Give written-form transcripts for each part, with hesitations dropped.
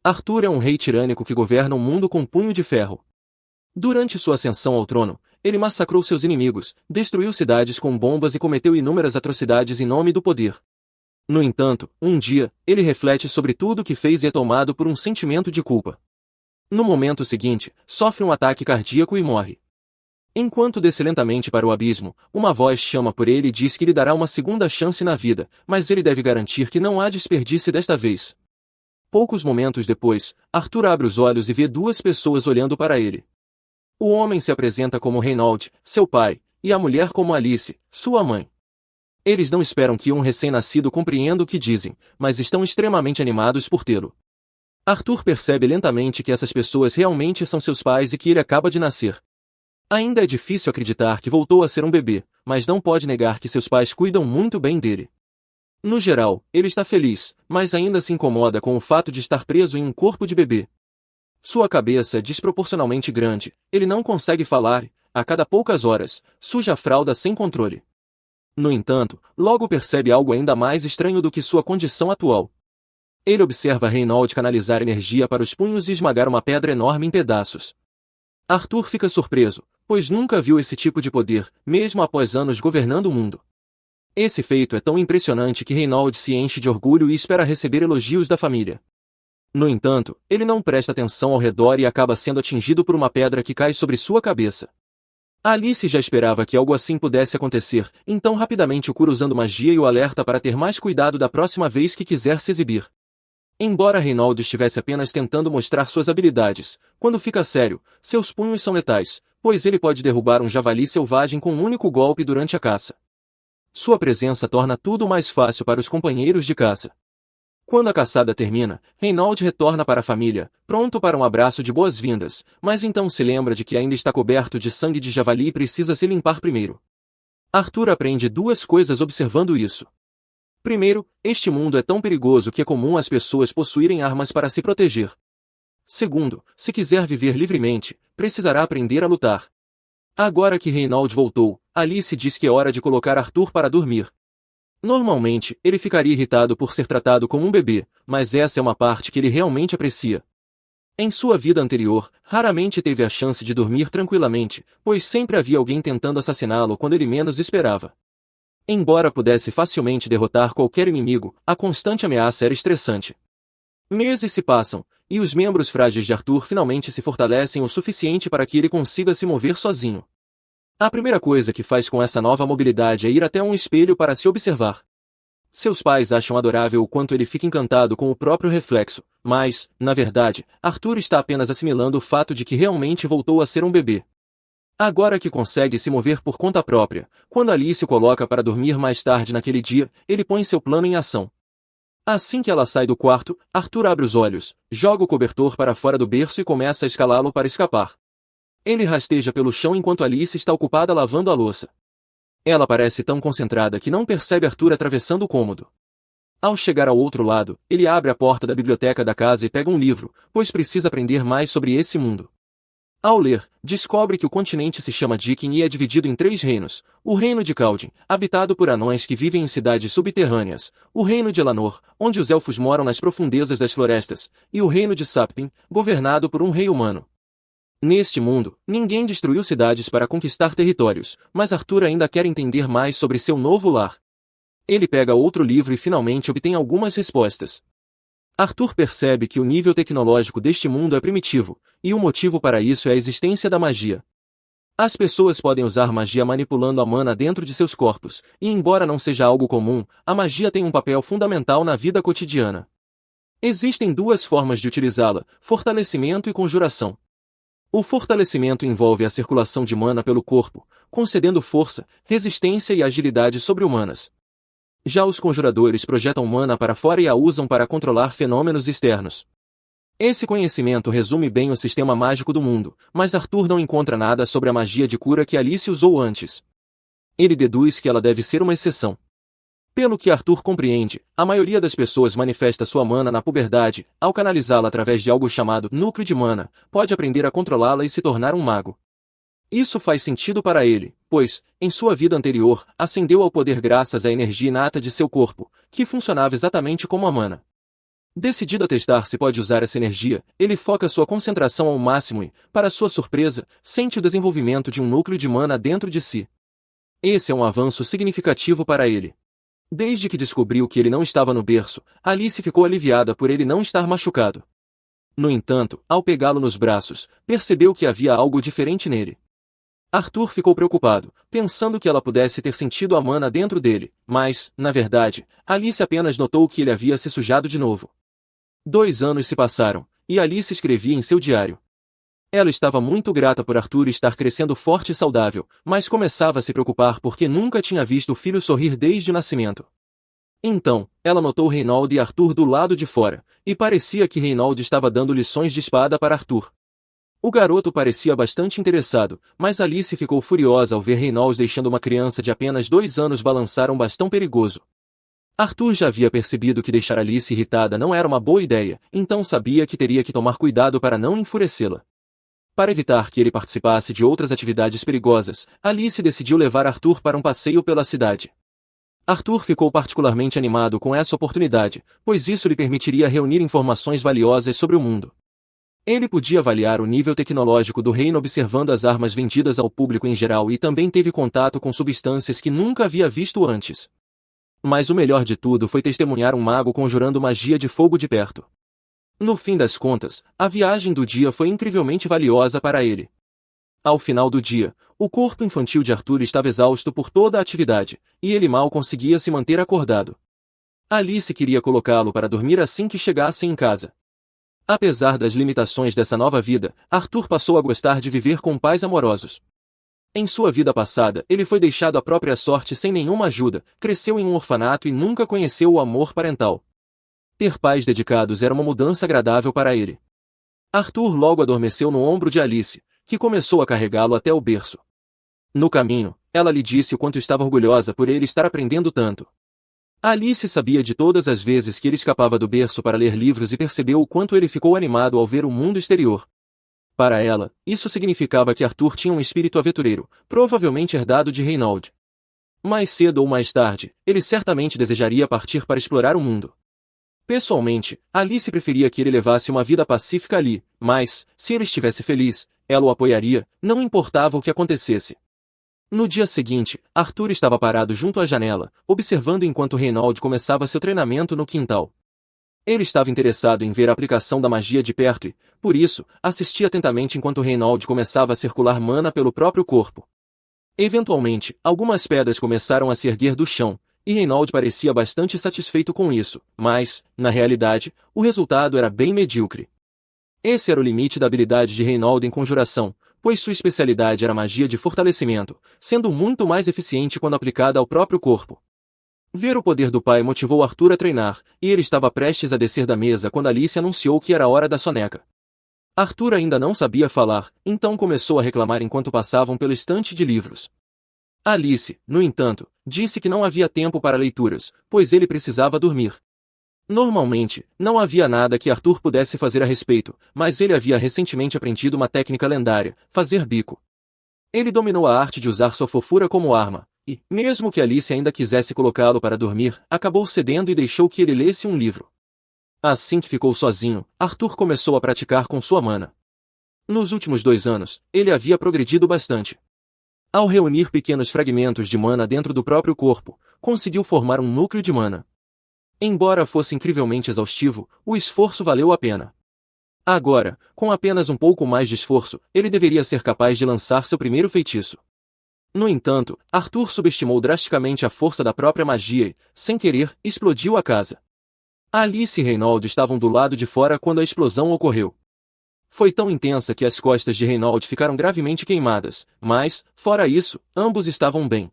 Arthur é um rei tirânico que governa o mundo com punho de ferro. Durante sua ascensão ao trono, ele massacrou seus inimigos, destruiu cidades com bombas e cometeu inúmeras atrocidades em nome do poder. No entanto, um dia, ele reflete sobre tudo o que fez e é tomado por um sentimento de culpa. No momento seguinte, sofre um ataque cardíaco e morre. Enquanto desce lentamente para o abismo, uma voz chama por ele e diz que lhe dará uma segunda chance na vida, mas ele deve garantir que não há desperdício desta vez. Poucos momentos depois, Arthur abre os olhos e vê duas pessoas olhando para ele. O homem se apresenta como Reynald, seu pai, e a mulher como Alice, sua mãe. Eles não esperam que um recém-nascido compreenda o que dizem, mas estão extremamente animados por tê-lo. Arthur percebe lentamente que essas pessoas realmente são seus pais e que ele acaba de nascer. Ainda é difícil acreditar que voltou a ser um bebê, mas não pode negar que seus pais cuidam muito bem dele. No geral, ele está feliz, mas ainda se incomoda com o fato de estar preso em um corpo de bebê. Sua cabeça é desproporcionalmente grande, ele não consegue falar e, a cada poucas horas, suja a fralda sem controle. No entanto, logo percebe algo ainda mais estranho do que sua condição atual. Ele observa Reynald canalizar energia para os punhos e esmagar uma pedra enorme em pedaços. Arthur fica surpreso, pois nunca viu esse tipo de poder, mesmo após anos governando o mundo. Esse feito é tão impressionante que Reynald se enche de orgulho e espera receber elogios da família. No entanto, ele não presta atenção ao redor e acaba sendo atingido por uma pedra que cai sobre sua cabeça. Alice já esperava que algo assim pudesse acontecer, então rapidamente o cura usando magia e o alerta para ter mais cuidado da próxima vez que quiser se exibir. Embora Reynald estivesse apenas tentando mostrar suas habilidades, quando fica sério, seus punhos são letais, pois ele pode derrubar um javali selvagem com um único golpe durante a caça. Sua presença torna tudo mais fácil para os companheiros de caça. Quando a caçada termina, Reynald retorna para a família, pronto para um abraço de boas-vindas, mas então se lembra de que ainda está coberto de sangue de javali e precisa se limpar primeiro. Arthur aprende duas coisas observando isso. Primeiro, este mundo é tão perigoso que é comum as pessoas possuírem armas para se proteger. Segundo, se quiser viver livremente, precisará aprender a lutar. Agora que Reynald voltou, Alice diz que é hora de colocar Arthur para dormir. Normalmente, ele ficaria irritado por ser tratado como um bebê, mas essa é uma parte que ele realmente aprecia. Em sua vida anterior, raramente teve a chance de dormir tranquilamente, pois sempre havia alguém tentando assassiná-lo quando ele menos esperava. Embora pudesse facilmente derrotar qualquer inimigo, a constante ameaça era estressante. Meses se passam, e os membros frágeis de Arthur finalmente se fortalecem o suficiente para que ele consiga se mover sozinho. A primeira coisa que faz com essa nova mobilidade é ir até um espelho para se observar. Seus pais acham adorável o quanto ele fica encantado com o próprio reflexo, mas, na verdade, Arthur está apenas assimilando o fato de que realmente voltou a ser um bebê. Agora que consegue se mover por conta própria, quando Alice o coloca para dormir mais tarde naquele dia, ele põe seu plano em ação. Assim que ela sai do quarto, Arthur abre os olhos, joga o cobertor para fora do berço e começa a escalá-lo para escapar. Ele rasteja pelo chão enquanto Alice está ocupada lavando a louça. Ela parece tão concentrada que não percebe Arthur atravessando o cômodo. Ao chegar ao outro lado, ele abre a porta da biblioteca da casa e pega um livro, pois precisa aprender mais sobre esse mundo. Ao ler, descobre que o continente se chama Dikin e é dividido em 3 reinos: o reino de Caldin, habitado por anões que vivem em cidades subterrâneas, o reino de Elanor, onde os elfos moram nas profundezas das florestas, e o reino de Sapin, governado por um rei humano. Neste mundo, ninguém destruiu cidades para conquistar territórios, mas Arthur ainda quer entender mais sobre seu novo lar. Ele pega outro livro e finalmente obtém algumas respostas. Arthur percebe que o nível tecnológico deste mundo é primitivo, e o motivo para isso é a existência da magia. As pessoas podem usar magia manipulando a mana dentro de seus corpos, e embora não seja algo comum, a magia tem um papel fundamental na vida cotidiana. Existem 2 formas de utilizá-la: fortalecimento e conjuração. O fortalecimento envolve a circulação de mana pelo corpo, concedendo força, resistência e agilidade sobre-humanas. Já os conjuradores projetam mana para fora e a usam para controlar fenômenos externos. Esse conhecimento resume bem o sistema mágico do mundo, mas Arthur não encontra nada sobre a magia de cura que Alice usou antes. Ele deduz que ela deve ser uma exceção. Pelo que Arthur compreende, a maioria das pessoas manifesta sua mana na puberdade, ao canalizá-la através de algo chamado núcleo de mana, pode aprender a controlá-la e se tornar um mago. Isso faz sentido para ele, pois, em sua vida anterior, ascendeu ao poder graças à energia inata de seu corpo, que funcionava exatamente como a mana. Decidido a testar se pode usar essa energia, ele foca sua concentração ao máximo e, para sua surpresa, sente o desenvolvimento de um núcleo de mana dentro de si. Esse é um avanço significativo para ele. Desde que descobriu que ele não estava no berço, Alice ficou aliviada por ele não estar machucado. No entanto, ao pegá-lo nos braços, percebeu que havia algo diferente nele. Arthur ficou preocupado, pensando que ela pudesse ter sentido a mana dentro dele, mas, na verdade, Alice apenas notou que ele havia se sujado de novo. 2 anos se passaram, e Alice escrevia em seu diário. Ela estava muito grata por Arthur estar crescendo forte e saudável, mas começava a se preocupar porque nunca tinha visto o filho sorrir desde o nascimento. Então, ela notou Reynald e Arthur do lado de fora, e parecia que Reynald estava dando lições de espada para Arthur. O garoto parecia bastante interessado, mas Alice ficou furiosa ao ver Reynald deixando uma criança de apenas 2 anos balançar um bastão perigoso. Arthur já havia percebido que deixar Alice irritada não era uma boa ideia, então sabia que teria que tomar cuidado para não enfurecê-la. Para evitar que ele participasse de outras atividades perigosas, Alice decidiu levar Arthur para um passeio pela cidade. Arthur ficou particularmente animado com essa oportunidade, pois isso lhe permitiria reunir informações valiosas sobre o mundo. Ele podia avaliar o nível tecnológico do reino observando as armas vendidas ao público em geral e também teve contato com substâncias que nunca havia visto antes. Mas o melhor de tudo foi testemunhar um mago conjurando magia de fogo de perto. No fim das contas, a viagem do dia foi incrivelmente valiosa para ele. Ao final do dia, o corpo infantil de Arthur estava exausto por toda a atividade, e ele mal conseguia se manter acordado. Alice queria colocá-lo para dormir assim que chegassem em casa. Apesar das limitações dessa nova vida, Arthur passou a gostar de viver com pais amorosos. Em sua vida passada, ele foi deixado à própria sorte sem nenhuma ajuda, cresceu em um orfanato e nunca conheceu o amor parental. Ter pais dedicados era uma mudança agradável para ele. Arthur logo adormeceu no ombro de Alice, que começou a carregá-lo até o berço. No caminho, ela lhe disse o quanto estava orgulhosa por ele estar aprendendo tanto. Alice sabia de todas as vezes que ele escapava do berço para ler livros e percebeu o quanto ele ficou animado ao ver o mundo exterior. Para ela, isso significava que Arthur tinha um espírito aventureiro, provavelmente herdado de Reynald. Mais cedo ou mais tarde, ele certamente desejaria partir para explorar o mundo. Pessoalmente, Alice preferia que ele levasse uma vida pacífica ali, mas, se ele estivesse feliz, ela o apoiaria, não importava o que acontecesse. No dia seguinte, Arthur estava parado junto à janela, observando enquanto Reynald começava seu treinamento no quintal. Ele estava interessado em ver a aplicação da magia de perto e, por isso, assistia atentamente enquanto Reynald começava a circular mana pelo próprio corpo. Eventualmente, algumas pedras começaram a se erguer do chão, e Reynald parecia bastante satisfeito com isso, mas, na realidade, o resultado era bem medíocre. Esse era o limite da habilidade de Reynald em conjuração, pois sua especialidade era magia de fortalecimento, sendo muito mais eficiente quando aplicada ao próprio corpo. Ver o poder do pai motivou Arthur a treinar, e ele estava prestes a descer da mesa quando Alice anunciou que era hora da soneca. Arthur ainda não sabia falar, então começou a reclamar enquanto passavam pelo estante de livros. Alice, no entanto, disse que não havia tempo para leituras, pois ele precisava dormir. Normalmente, não havia nada que Arthur pudesse fazer a respeito, mas ele havia recentemente aprendido uma técnica lendária, fazer bico. Ele dominou a arte de usar sua fofura como arma, e, mesmo que Alice ainda quisesse colocá-lo para dormir, acabou cedendo e deixou que ele lesse um livro. Assim que ficou sozinho, Arthur começou a praticar com sua mana. Nos últimos 2 anos, ele havia progredido bastante. Ao reunir pequenos fragmentos de mana dentro do próprio corpo, conseguiu formar um núcleo de mana. Embora fosse incrivelmente exaustivo, o esforço valeu a pena. Agora, com apenas um pouco mais de esforço, ele deveria ser capaz de lançar seu primeiro feitiço. No entanto, Arthur subestimou drasticamente a força da própria magia e, sem querer, explodiu a casa. Alice e Reynald estavam do lado de fora quando a explosão ocorreu. Foi tão intensa que as costas de Reynald ficaram gravemente queimadas, mas, fora isso, ambos estavam bem.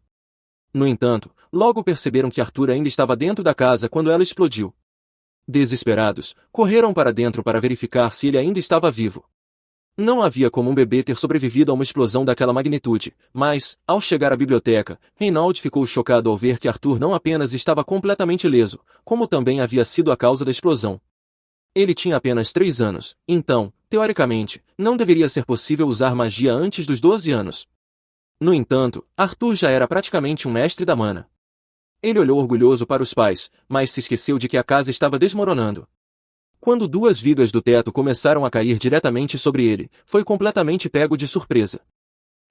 No entanto, logo perceberam que Arthur ainda estava dentro da casa quando ela explodiu. Desesperados, correram para dentro para verificar se ele ainda estava vivo. Não havia como um bebê ter sobrevivido a uma explosão daquela magnitude, mas, ao chegar à biblioteca, Reynald ficou chocado ao ver que Arthur não apenas estava completamente ileso, como também havia sido a causa da explosão. Ele tinha apenas 3 anos, então, teoricamente, não deveria ser possível usar magia antes dos 12 anos. No entanto, Arthur já era praticamente um mestre da mana. Ele olhou orgulhoso para os pais, mas se esqueceu de que a casa estava desmoronando. Quando duas vigas do teto começaram a cair diretamente sobre ele, foi completamente pego de surpresa.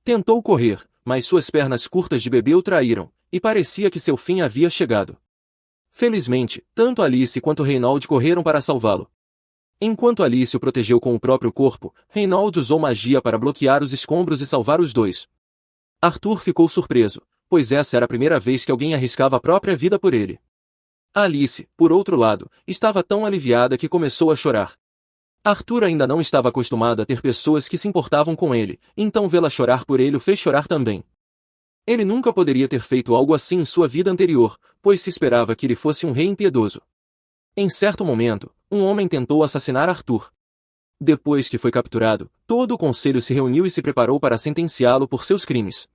Tentou correr, mas suas pernas curtas de bebê o traíram, e parecia que seu fim havia chegado. Felizmente, tanto Alice quanto Reynald correram para salvá-lo. Enquanto Alice o protegeu com o próprio corpo, Reynald usou magia para bloquear os escombros e salvar os dois. Arthur ficou surpreso, pois essa era a primeira vez que alguém arriscava a própria vida por ele. Alice, por outro lado, estava tão aliviada que começou a chorar. Arthur ainda não estava acostumado a ter pessoas que se importavam com ele, então vê-la chorar por ele o fez chorar também. Ele nunca poderia ter feito algo assim em sua vida anterior, pois se esperava que ele fosse um rei impiedoso. Em certo momento, um homem tentou assassinar Arthur. Depois que foi capturado, todo o conselho se reuniu e se preparou para sentenciá-lo por seus crimes.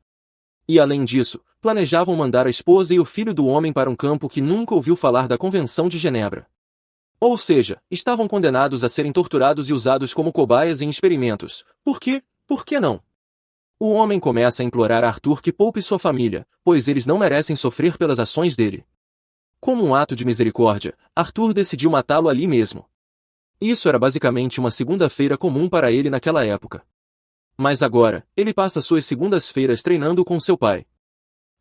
E além disso, planejavam mandar a esposa e o filho do homem para um campo que nunca ouviu falar da Convenção de Genebra. Ou seja, estavam condenados a serem torturados e usados como cobaias em experimentos. Por quê? Por que não? O homem começa a implorar a Arthur que poupe sua família, pois eles não merecem sofrer pelas ações dele. Como um ato de misericórdia, Arthur decidiu matá-lo ali mesmo. Isso era basicamente uma segunda-feira comum para ele naquela época. Mas agora, ele passa suas segundas-feiras treinando com seu pai.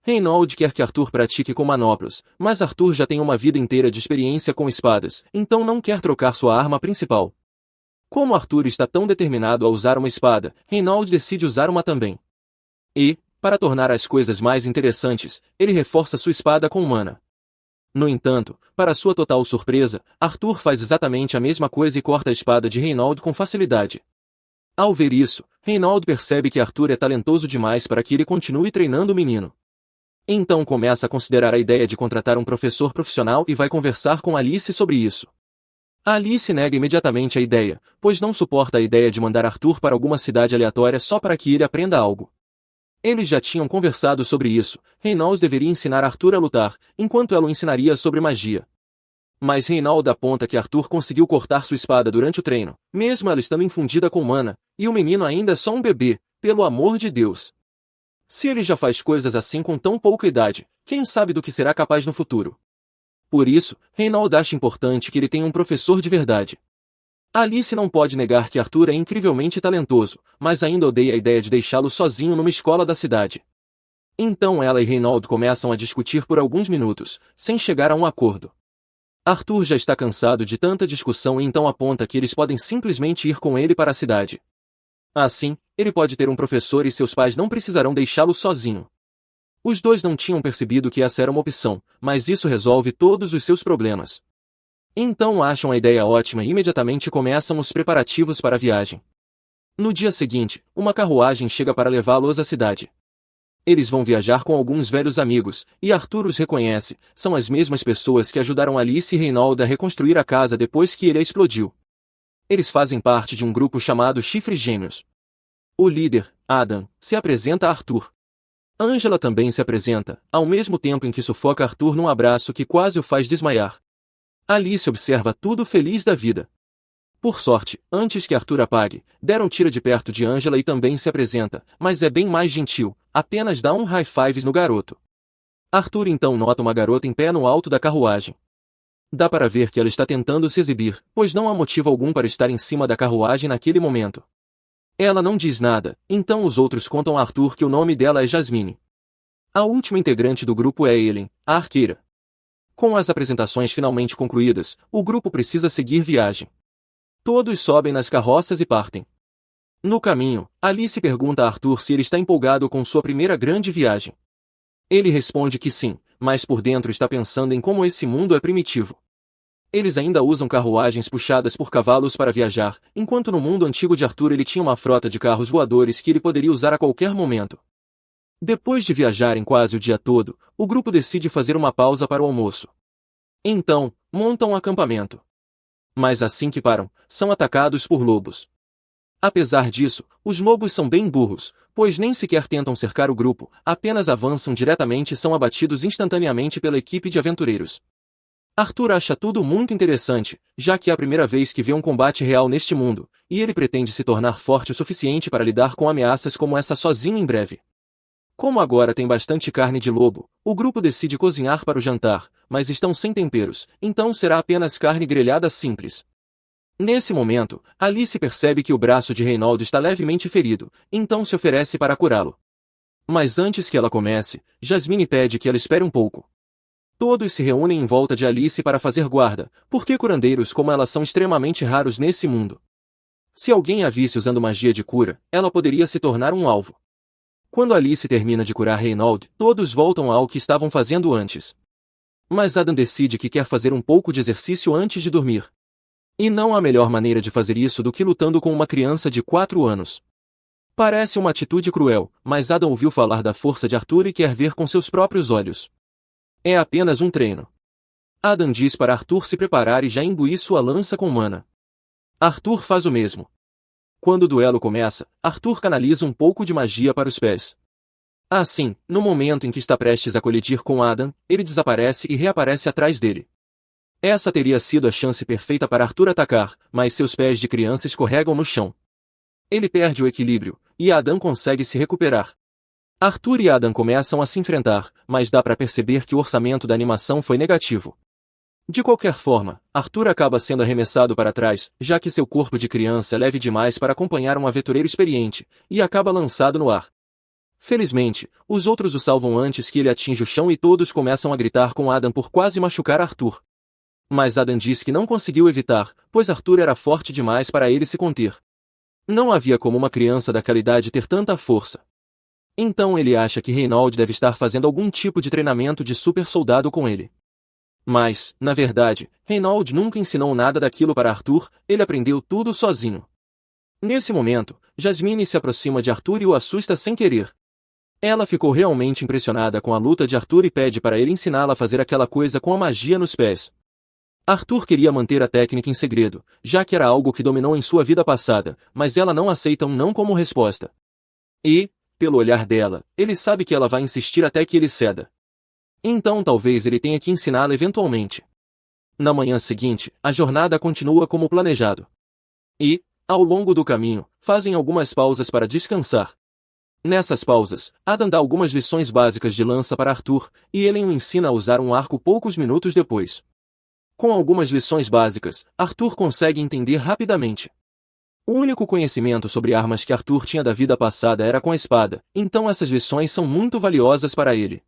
Reynald quer que Arthur pratique com manoplas, mas Arthur já tem uma vida inteira de experiência com espadas, então não quer trocar sua arma principal. Como Arthur está tão determinado a usar uma espada, Reynald decide usar uma também. E, para tornar as coisas mais interessantes, ele reforça sua espada com mana. No entanto, para sua total surpresa, Arthur faz exatamente a mesma coisa e corta a espada de Reynald com facilidade. Ao ver isso, Reynald percebe que Arthur é talentoso demais para que ele continue treinando o menino. Então começa a considerar a ideia de contratar um professor profissional e vai conversar com Alice sobre isso. Alice nega imediatamente a ideia, pois não suporta a ideia de mandar Arthur para alguma cidade aleatória só para que ele aprenda algo. Eles já tinham conversado sobre isso, Reynald deveria ensinar Arthur a lutar, enquanto ela o ensinaria sobre magia. Mas Reynald aponta que Arthur conseguiu cortar sua espada durante o treino, mesmo ela estando infundida com mana, e o menino ainda é só um bebê, pelo amor de Deus. Se ele já faz coisas assim com tão pouca idade, quem sabe do que será capaz no futuro? Por isso, Reynald acha importante que ele tenha um professor de verdade. Alice não pode negar que Arthur é incrivelmente talentoso, mas ainda odeia a ideia de deixá-lo sozinho numa escola da cidade. Então ela e Reynald começam a discutir por alguns minutos, sem chegar a um acordo. Arthur já está cansado de tanta discussão e então aponta que eles podem simplesmente ir com ele para a cidade. Assim, ele pode ter um professor e seus pais não precisarão deixá-lo sozinho. Os dois não tinham percebido que essa era uma opção, mas isso resolve todos os seus problemas. Então acham a ideia ótima e imediatamente começam os preparativos para a viagem. No dia seguinte, uma carruagem chega para levá-los à cidade. Eles vão viajar com alguns velhos amigos, e Arthur os reconhece, são as mesmas pessoas que ajudaram Alice e Reynald a reconstruir a casa depois que ele a explodiu. Eles fazem parte de um grupo chamado Chifres Gêmeos. O líder, Adam, se apresenta a Arthur. Angela também se apresenta, ao mesmo tempo em que sufoca Arthur num abraço que quase o faz desmaiar. Alice observa tudo feliz da vida. Por sorte, antes que Arthur apague, Daryl tira de perto de Angela e também se apresenta, mas é bem mais gentil, apenas dá um high fives no garoto. Arthur então nota uma garota em pé no alto da carruagem. Dá para ver que ela está tentando se exibir, pois não há motivo algum para estar em cima da carruagem naquele momento. Ela não diz nada, então os outros contam a Arthur que o nome dela é Jasmine. A última integrante do grupo é Ellen, a arqueira. Com as apresentações finalmente concluídas, o grupo precisa seguir viagem. Todos sobem nas carroças e partem. No caminho, Alice pergunta a Arthur se ele está empolgado com sua primeira grande viagem. Ele responde que sim, mas por dentro está pensando em como esse mundo é primitivo. Eles ainda usam carruagens puxadas por cavalos para viajar, enquanto no mundo antigo de Arthur ele tinha uma frota de carros voadores que ele poderia usar a qualquer momento. Depois de viajarem quase o dia todo, o grupo decide fazer uma pausa para o almoço. Então, montam um acampamento. Mas assim que param, são atacados por lobos. Apesar disso, os lobos são bem burros, pois nem sequer tentam cercar o grupo, apenas avançam diretamente e são abatidos instantaneamente pela equipe de aventureiros. Arthur acha tudo muito interessante, já que é a primeira vez que vê um combate real neste mundo, e ele pretende se tornar forte o suficiente para lidar com ameaças como essa sozinho em breve. Como agora tem bastante carne de lobo, o grupo decide cozinhar para o jantar, mas estão sem temperos, então será apenas carne grelhada simples. Nesse momento, Alice percebe que o braço de Reinaldo está levemente ferido, então se oferece para curá-lo. Mas antes que ela comece, Jasmine pede que ela espere um pouco. Todos se reúnem em volta de Alice para fazer guarda, porque curandeiros como ela são extremamente raros nesse mundo. Se alguém a visse usando magia de cura, ela poderia se tornar um alvo. Quando Alice termina de curar Reinaldo, todos voltam ao que estavam fazendo antes. Mas Adam decide que quer fazer um pouco de exercício antes de dormir. E não há melhor maneira de fazer isso do que lutando com uma criança de 4 anos. Parece uma atitude cruel, mas Adam ouviu falar da força de Arthur e quer ver com seus próprios olhos. É apenas um treino. Adam diz para Arthur se preparar e já imbuir sua lança com mana. Arthur faz o mesmo. Quando o duelo começa, Arthur canaliza um pouco de magia para os pés. Assim, no momento em que está prestes a colidir com Adam, ele desaparece e reaparece atrás dele. Essa teria sido a chance perfeita para Arthur atacar, mas seus pés de criança escorregam no chão. Ele perde o equilíbrio, e Adam consegue se recuperar. Arthur e Adam começam a se enfrentar, mas dá para perceber que o orçamento da animação foi negativo. De qualquer forma, Arthur acaba sendo arremessado para trás, já que seu corpo de criança é leve demais para acompanhar um aventureiro experiente, e acaba lançado no ar. Felizmente, os outros o salvam antes que ele atinja o chão e todos começam a gritar com Adam por quase machucar Arthur. Mas Adam diz que não conseguiu evitar, pois Arthur era forte demais para ele se conter. Não havia como uma criança daquela idade ter tanta força. Então ele acha que Reinaldo deve estar fazendo algum tipo de treinamento de super soldado com ele. Mas, na verdade, Reinaldo nunca ensinou nada daquilo para Arthur, ele aprendeu tudo sozinho. Nesse momento, Jasmine se aproxima de Arthur e o assusta sem querer. Ela ficou realmente impressionada com a luta de Arthur e pede para ele ensiná-la a fazer aquela coisa com a magia nos pés. Arthur queria manter a técnica em segredo, já que era algo que dominou em sua vida passada, mas ela não aceita um não como resposta. E, pelo olhar dela, ele sabe que ela vai insistir até que ele ceda. Então talvez ele tenha que ensiná-la eventualmente. Na manhã seguinte, a jornada continua como planejado. E, ao longo do caminho, fazem algumas pausas para descansar. Nessas pausas, Adam dá algumas lições básicas de lança para Arthur, e ele o ensina a usar um arco poucos minutos depois. Com algumas lições básicas, Arthur consegue entender rapidamente. O único conhecimento sobre armas que Arthur tinha da vida passada era com a espada, então essas lições são muito valiosas para ele.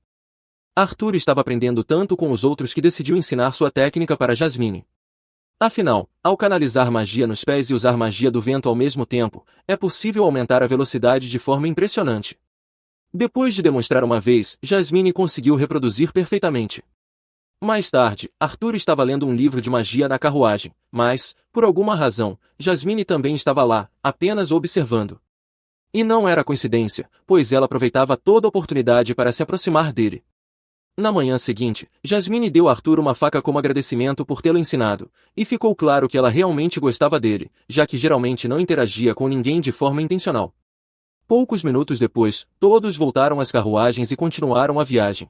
Arthur estava aprendendo tanto com os outros que decidiu ensinar sua técnica para Jasmine. Afinal, ao canalizar magia nos pés e usar magia do vento ao mesmo tempo, é possível aumentar a velocidade de forma impressionante. Depois de demonstrar uma vez, Jasmine conseguiu reproduzir perfeitamente. Mais tarde, Arthur estava lendo um livro de magia na carruagem, mas, por alguma razão, Jasmine também estava lá, apenas observando. E não era coincidência, pois ela aproveitava toda oportunidade para se aproximar dele. Na manhã seguinte, Jasmine deu a Arthur uma faca como agradecimento por tê-lo ensinado, e ficou claro que ela realmente gostava dele, já que geralmente não interagia com ninguém de forma intencional. Poucos minutos depois, todos voltaram às carruagens e continuaram a viagem.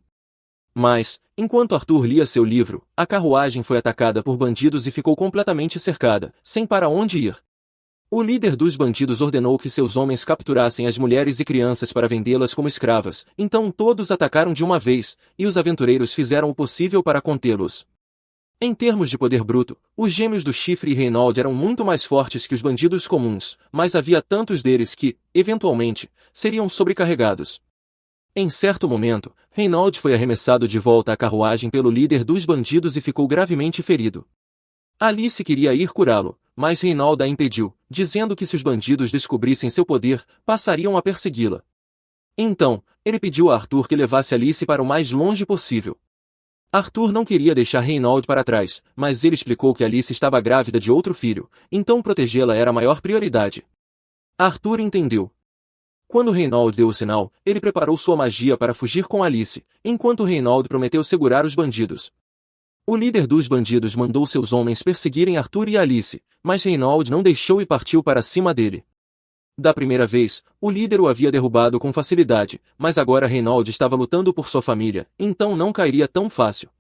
Mas, enquanto Arthur lia seu livro, a carruagem foi atacada por bandidos e ficou completamente cercada, sem para onde ir. O líder dos bandidos ordenou que seus homens capturassem as mulheres e crianças para vendê-las como escravas, então todos atacaram de uma vez, e os aventureiros fizeram o possível para contê-los. Em termos de poder bruto, os gêmeos do Chifre e Reinaldo eram muito mais fortes que os bandidos comuns, mas havia tantos deles que, eventualmente, seriam sobrecarregados. Em certo momento, Reinaldo foi arremessado de volta à carruagem pelo líder dos bandidos e ficou gravemente ferido. Alice queria ir curá-lo, mas Reinaldo a impediu, dizendo que se os bandidos descobrissem seu poder, passariam a persegui-la. Então, ele pediu a Arthur que levasse Alice para o mais longe possível. Arthur não queria deixar Reinaldo para trás, mas ele explicou que Alice estava grávida de outro filho, então protegê-la era a maior prioridade. Arthur entendeu. Quando Reinaldo deu o sinal, ele preparou sua magia para fugir com Alice, enquanto Reinaldo prometeu segurar os bandidos. O líder dos bandidos mandou seus homens perseguirem Arthur e Alice, mas Reinaldo não deixou e partiu para cima dele. Da primeira vez, o líder o havia derrubado com facilidade, mas agora Reinaldo estava lutando por sua família, então não cairia tão fácil.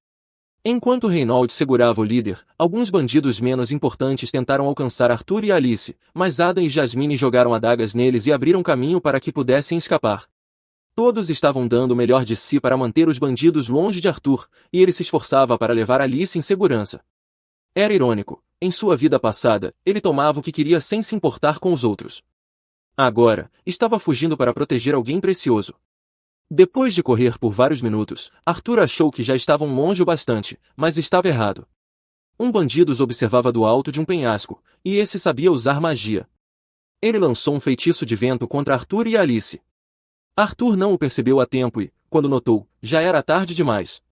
Enquanto Reinaldo segurava o líder, alguns bandidos menos importantes tentaram alcançar Arthur e Alice, mas Adam e Jasmine jogaram adagas neles e abriram caminho para que pudessem escapar. Todos estavam dando o melhor de si para manter os bandidos longe de Arthur, e ele se esforçava para levar Alice em segurança. Era irônico, Em sua vida passada, ele tomava o que queria sem se importar com os outros. Agora, estava fugindo para proteger alguém precioso. Depois de correr por vários minutos, Arthur achou que já estavam longe o bastante, mas estava errado. Um bandido os observava do alto de um penhasco, e esse sabia usar magia. Ele lançou um feitiço de vento contra Arthur e Alice. Arthur não o percebeu a tempo e, quando notou, já era tarde demais.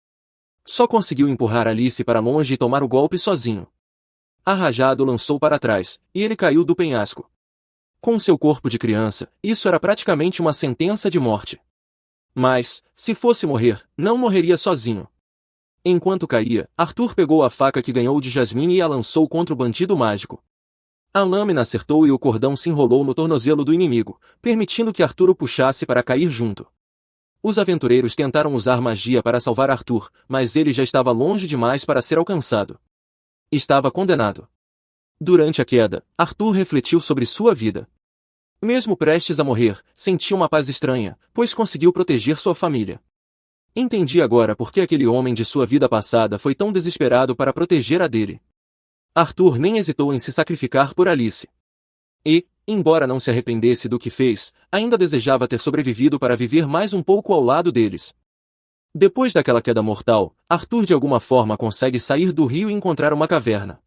Só conseguiu empurrar Alice para longe e tomar o golpe sozinho. A rajada o lançou para trás, e ele caiu do penhasco. Com seu corpo de criança, isso era praticamente uma sentença de morte. Mas, se fosse morrer, não morreria sozinho. Enquanto caía, Arthur pegou a faca que ganhou de Jasmine e a lançou contra o bandido mágico. A lâmina acertou e o cordão se enrolou no tornozelo do inimigo, permitindo que Arthur o puxasse para cair junto. Os aventureiros tentaram usar magia para salvar Arthur, mas ele já estava longe demais para ser alcançado. Estava condenado. Durante a queda, Arthur refletiu sobre sua vida. Mesmo prestes a morrer, sentia uma paz estranha, pois conseguiu proteger sua família. Entendi agora por que aquele homem de sua vida passada foi tão desesperado para proteger a dele. Arthur nem hesitou em se sacrificar por Alice. E, embora não se arrependesse do que fez, ainda desejava ter sobrevivido para viver mais um pouco ao lado deles. Depois daquela queda mortal, Arthur de alguma forma consegue sair do rio e encontrar uma caverna.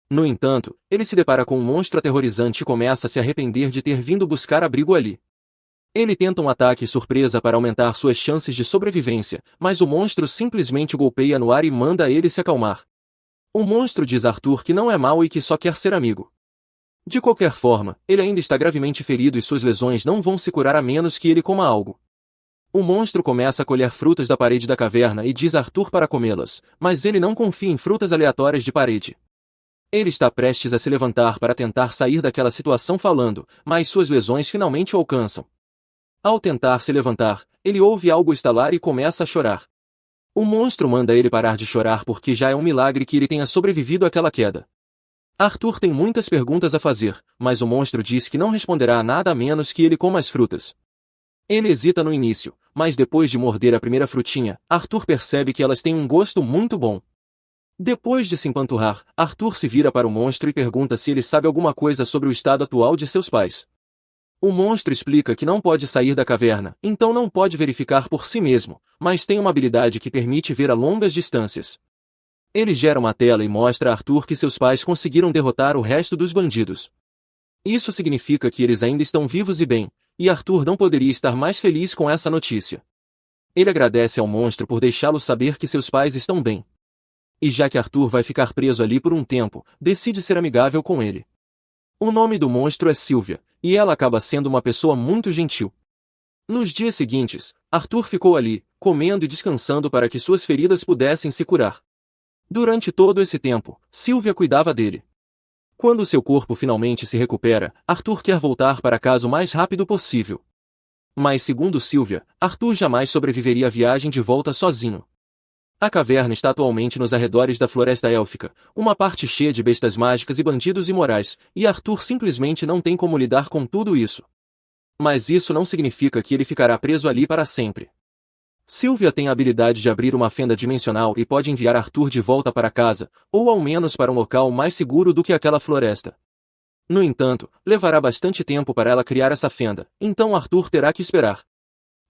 No entanto, ele se depara com um monstro aterrorizante e começa a se arrepender de ter vindo buscar abrigo ali. Ele tenta um ataque surpresa para aumentar suas chances de sobrevivência, mas o monstro simplesmente o golpeia no ar e manda ele se acalmar. O monstro diz a Arthur que não é mau e que só quer ser amigo. De qualquer forma, ele ainda está gravemente ferido e suas lesões não vão se curar a menos que ele coma algo. O monstro começa a colher frutas da parede da caverna e diz a Arthur para comê-las, mas ele não confia em frutas aleatórias de parede. Ele está prestes a se levantar para tentar sair daquela situação falando, mas suas lesões finalmente o alcançam. Ao tentar se levantar, ele ouve algo estalar e começa a chorar. O monstro manda ele parar de chorar porque já é um milagre que ele tenha sobrevivido àquela queda. Arthur tem muitas perguntas a fazer, mas o monstro diz que não responderá a nada a menos que ele coma as frutas. Ele hesita no início, mas depois de morder a primeira frutinha, Arthur percebe que elas têm um gosto muito bom. Depois de se empanturrar, Arthur se vira para o monstro e pergunta se ele sabe alguma coisa sobre o estado atual de seus pais. O monstro explica que não pode sair da caverna, então não pode verificar por si mesmo, mas tem uma habilidade que permite ver a longas distâncias. Ele gera uma tela e mostra a Arthur que seus pais conseguiram derrotar o resto dos bandidos. Isso significa que eles ainda estão vivos e bem, e Arthur não poderia estar mais feliz com essa notícia. Ele agradece ao monstro por deixá-lo saber que seus pais estão bem. E já que Arthur vai ficar preso ali por um tempo, decide ser amigável com ele. O nome do monstro é Sylvia, e ela acaba sendo uma pessoa muito gentil. Nos dias seguintes, Arthur ficou ali, comendo e descansando para que suas feridas pudessem se curar. Durante todo esse tempo, Sylvia cuidava dele. Quando seu corpo finalmente se recupera, Arthur quer voltar para casa o mais rápido possível. Mas segundo Sylvia, Arthur jamais sobreviveria à viagem de volta sozinho. A caverna está atualmente nos arredores da Floresta Élfica, uma parte cheia de bestas mágicas e bandidos imorais, e Arthur simplesmente não tem como lidar com tudo isso. Mas isso não significa que ele ficará preso ali para sempre. Sylvia tem a habilidade de abrir uma fenda dimensional e pode enviar Arthur de volta para casa, ou ao menos para um local mais seguro do que aquela floresta. No entanto, levará bastante tempo para ela criar essa fenda, então Arthur terá que esperar.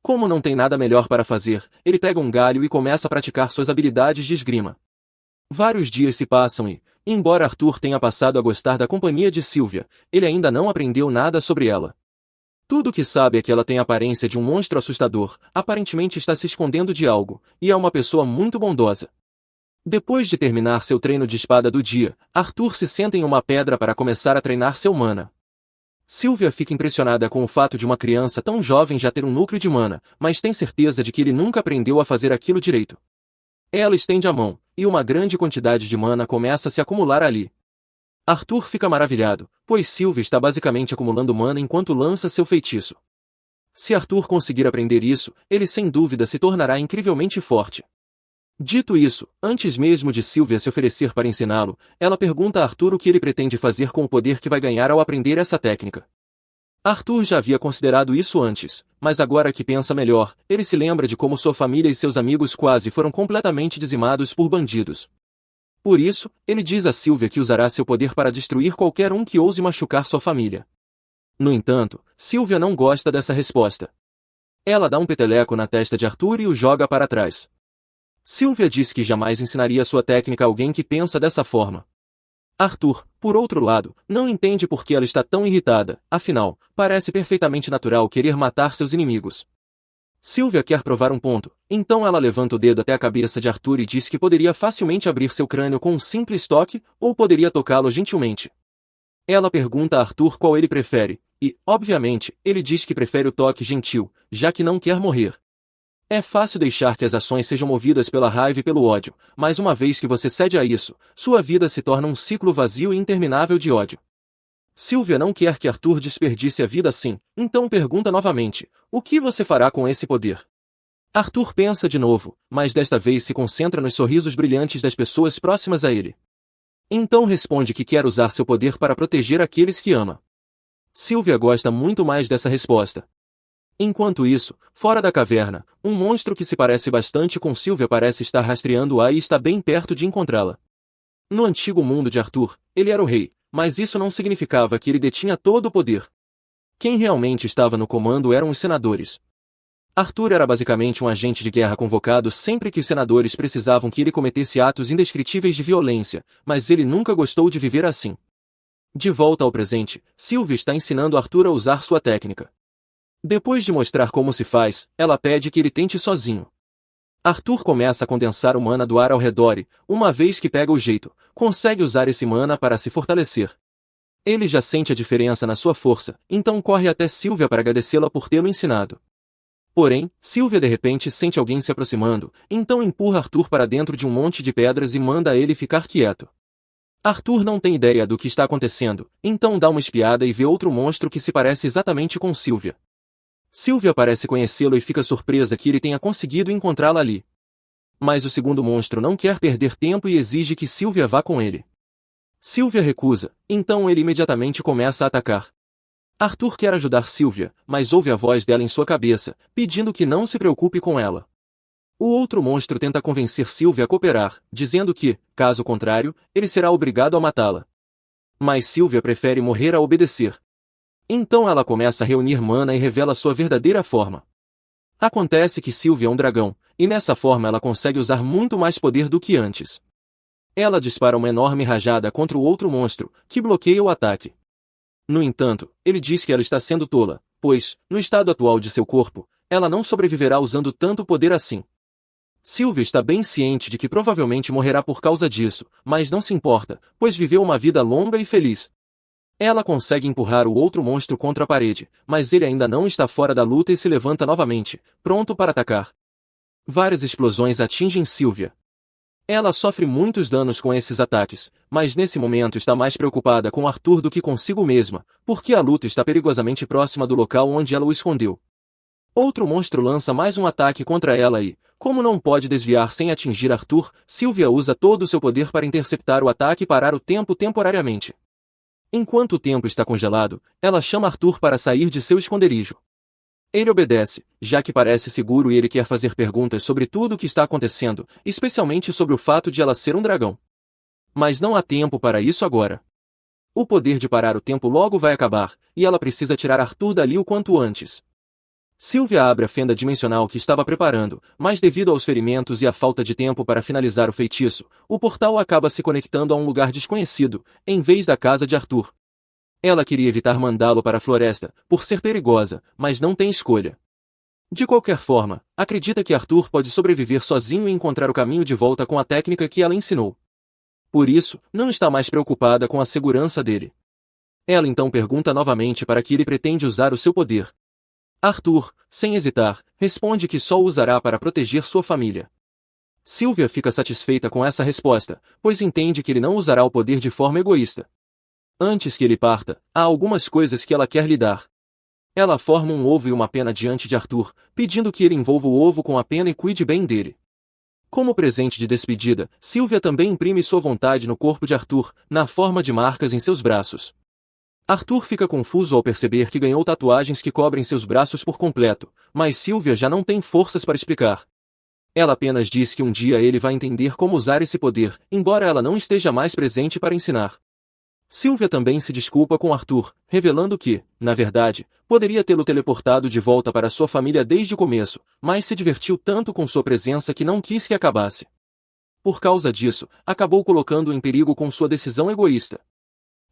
Como não tem nada melhor para fazer, ele pega um galho e começa a praticar suas habilidades de esgrima. Vários dias se passam e, embora Arthur tenha passado a gostar da companhia de Sylvia, ele ainda não aprendeu nada sobre ela. Tudo o que sabe é que ela tem a aparência de um monstro assustador, aparentemente está se escondendo de algo, e é uma pessoa muito bondosa. Depois de terminar seu treino de espada do dia, Arthur se senta em uma pedra para começar a treinar seu mana. Sylvia fica impressionada com o fato de uma criança tão jovem já ter um núcleo de mana, mas tem certeza de que ele nunca aprendeu a fazer aquilo direito. Ela estende a mão, e uma grande quantidade de mana começa a se acumular ali. Arthur fica maravilhado, pois Sylvia está basicamente acumulando mana enquanto lança seu feitiço. Se Arthur conseguir aprender isso, ele sem dúvida se tornará incrivelmente forte. Dito isso, antes mesmo de Sylvia se oferecer para ensiná-lo, ela pergunta a Arthur o que ele pretende fazer com o poder que vai ganhar ao aprender essa técnica. Arthur já havia considerado isso antes, mas agora que pensa melhor, ele se lembra de como sua família e seus amigos quase foram completamente dizimados por bandidos. Por isso, ele diz a Sylvia que usará seu poder para destruir qualquer um que ouse machucar sua família. No entanto, Sylvia não gosta dessa resposta. Ela dá um peteleco na testa de Arthur e o joga para trás. Sylvia diz que jamais ensinaria sua técnica a alguém que pensa dessa forma. Arthur, por outro lado, não entende por que ela está tão irritada, afinal, parece perfeitamente natural querer matar seus inimigos. Sylvia quer provar um ponto, então ela levanta o dedo até a cabeça de Arthur e diz que poderia facilmente abrir seu crânio com um simples toque, ou poderia tocá-lo gentilmente. Ela pergunta a Arthur qual ele prefere, e, obviamente, ele diz que prefere o toque gentil, já que não quer morrer. É fácil deixar que as ações sejam movidas pela raiva e pelo ódio, mas uma vez que você cede a isso, sua vida se torna um ciclo vazio e interminável de ódio. Sylvia não quer que Arthur desperdice a vida assim, então pergunta novamente, o que você fará com esse poder? Arthur pensa de novo, mas desta vez se concentra nos sorrisos brilhantes das pessoas próximas a ele. Então responde que quer usar seu poder para proteger aqueles que ama. Sylvia gosta muito mais dessa resposta. Enquanto isso, fora da caverna, um monstro que se parece bastante com Sylvia parece estar rastreando-a e está bem perto de encontrá-la. No antigo mundo de Arthur, ele era o rei, mas isso não significava que ele detinha todo o poder. Quem realmente estava no comando eram os senadores. Arthur era basicamente um agente de guerra convocado sempre que os senadores precisavam que ele cometesse atos indescritíveis de violência, mas ele nunca gostou de viver assim. De volta ao presente, Sylvia está ensinando Arthur a usar sua técnica. Depois de mostrar como se faz, ela pede que ele tente sozinho. Arthur começa a condensar o mana do ar ao redor e, uma vez que pega o jeito, consegue usar esse mana para se fortalecer. Ele já sente a diferença na sua força, então corre até Sylvia para agradecê-la por tê-lo ensinado. Porém, Sylvia de repente sente alguém se aproximando, então empurra Arthur para dentro de um monte de pedras e manda ele ficar quieto. Arthur não tem ideia do que está acontecendo, então dá uma espiada e vê outro monstro que se parece exatamente com Sylvia. Sylvia parece conhecê-lo e fica surpresa que ele tenha conseguido encontrá-la ali. Mas o segundo monstro não quer perder tempo e exige que Sylvia vá com ele. Sylvia recusa, então ele imediatamente começa a atacar. Arthur quer ajudar Sylvia, mas ouve a voz dela em sua cabeça, pedindo que não se preocupe com ela. O outro monstro tenta convencer Sylvia a cooperar, dizendo que, caso contrário, ele será obrigado a matá-la. Mas Sylvia prefere morrer a obedecer. Então ela começa a reunir mana e revela sua verdadeira forma. Acontece que Sylvia é um dragão, e nessa forma ela consegue usar muito mais poder do que antes. Ela dispara uma enorme rajada contra o outro monstro, que bloqueia o ataque. No entanto, ele diz que ela está sendo tola, pois, no estado atual de seu corpo, ela não sobreviverá usando tanto poder assim. Sylvia está bem ciente de que provavelmente morrerá por causa disso, mas não se importa, pois viveu uma vida longa e feliz. Ela consegue empurrar o outro monstro contra a parede, mas ele ainda não está fora da luta e se levanta novamente, pronto para atacar. Várias explosões atingem Sylvia. Ela sofre muitos danos com esses ataques, mas nesse momento está mais preocupada com Arthur do que consigo mesma, porque a luta está perigosamente próxima do local onde ela o escondeu. Outro monstro lança mais um ataque contra ela e, como não pode desviar sem atingir Arthur, Sylvia usa todo o seu poder para interceptar o ataque e parar o tempo temporariamente. Enquanto o tempo está congelado, ela chama Arthur para sair de seu esconderijo. Ele obedece, já que parece seguro e ele quer fazer perguntas sobre tudo o que está acontecendo, especialmente sobre o fato de ela ser um dragão. Mas não há tempo para isso agora. O poder de parar o tempo logo vai acabar, e ela precisa tirar Arthur dali o quanto antes. Sylvia abre a fenda dimensional que estava preparando, mas devido aos ferimentos e à falta de tempo para finalizar o feitiço, o portal acaba se conectando a um lugar desconhecido, em vez da casa de Arthur. Ela queria evitar mandá-lo para a floresta, por ser perigosa, mas não tem escolha. De qualquer forma, acredita que Arthur pode sobreviver sozinho e encontrar o caminho de volta com a técnica que ela ensinou. Por isso, não está mais preocupada com a segurança dele. Ela então pergunta novamente para que ele pretende usar o seu poder. Arthur, sem hesitar, responde que só o usará para proteger sua família. Sylvia fica satisfeita com essa resposta, pois entende que ele não usará o poder de forma egoísta. Antes que ele parta, há algumas coisas que ela quer lhe dar. Ela forma um ovo e uma pena diante de Arthur, pedindo que ele envolva o ovo com a pena e cuide bem dele. Como presente de despedida, Sylvia também imprime sua vontade no corpo de Arthur, na forma de marcas em seus braços. Arthur fica confuso ao perceber que ganhou tatuagens que cobrem seus braços por completo, mas Sylvia já não tem forças para explicar. Ela apenas diz que um dia ele vai entender como usar esse poder, embora ela não esteja mais presente para ensinar. Sylvia também se desculpa com Arthur, revelando que, na verdade, poderia tê-lo teleportado de volta para sua família desde o começo, mas se divertiu tanto com sua presença que não quis que acabasse. Por causa disso, acabou colocando-o em perigo com sua decisão egoísta.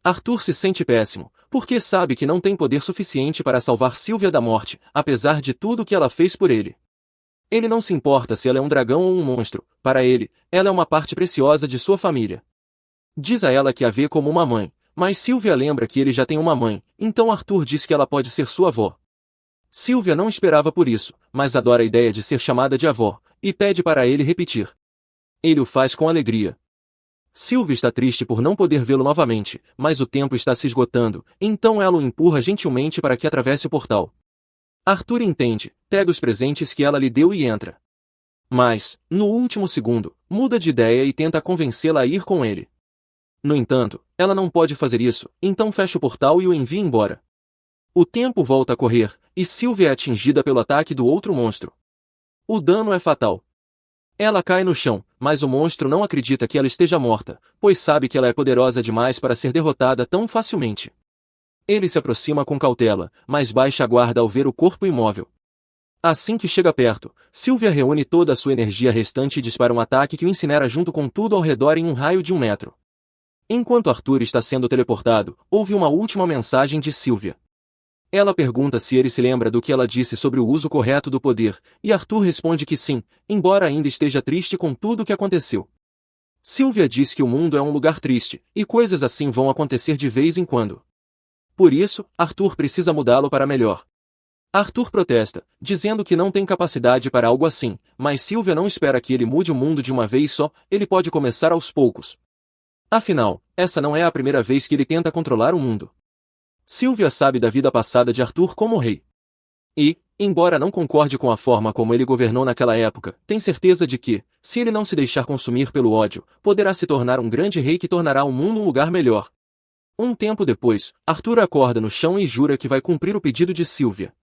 Arthur se sente péssimo, porque sabe que não tem poder suficiente para salvar Sylvia da morte, apesar de tudo que ela fez por ele. Ele não se importa se ela é um dragão ou um monstro, para ele, ela é uma parte preciosa de sua família. Diz a ela que a vê como uma mãe, mas Sylvia lembra que ele já tem uma mãe, então Arthur diz que ela pode ser sua avó. Sylvia não esperava por isso, mas adora a ideia de ser chamada de avó, e pede para ele repetir. Ele o faz com alegria. Sylvia está triste por não poder vê-lo novamente, mas o tempo está se esgotando, então ela o empurra gentilmente para que atravesse o portal. Arthur entende, pega os presentes que ela lhe deu e entra. Mas, no último segundo, muda de ideia e tenta convencê-la a ir com ele. No entanto, ela não pode fazer isso, então fecha o portal e o envia embora. O tempo volta a correr, e Sylvia é atingida pelo ataque do outro monstro. O dano é fatal. Ela cai no chão, mas o monstro não acredita que ela esteja morta, pois sabe que ela é poderosa demais para ser derrotada tão facilmente. Ele se aproxima com cautela, mas baixa a guarda ao ver o corpo imóvel. Assim que chega perto, Sylvia reúne toda a sua energia restante e dispara um ataque que o incinera junto com tudo ao redor em um raio de 1 metro. Enquanto Arthur está sendo teleportado, ouve uma última mensagem de Sylvia. Ela pergunta se ele se lembra do que ela disse sobre o uso correto do poder, e Arthur responde que sim, embora ainda esteja triste com tudo o que aconteceu. Sylvia diz que o mundo é um lugar triste, e coisas assim vão acontecer de vez em quando. Por isso, Arthur precisa mudá-lo para melhor. Arthur protesta, dizendo que não tem capacidade para algo assim, mas Sylvia não espera que ele mude o mundo de uma vez só, ele pode começar aos poucos. Afinal, essa não é a primeira vez que ele tenta controlar o mundo. Sylvia sabe da vida passada de Arthur como rei. E, embora não concorde com a forma como ele governou naquela época, tem certeza de que, se ele não se deixar consumir pelo ódio, poderá se tornar um grande rei que tornará o mundo um lugar melhor. Um tempo depois, Arthur acorda no chão e jura que vai cumprir o pedido de Sylvia.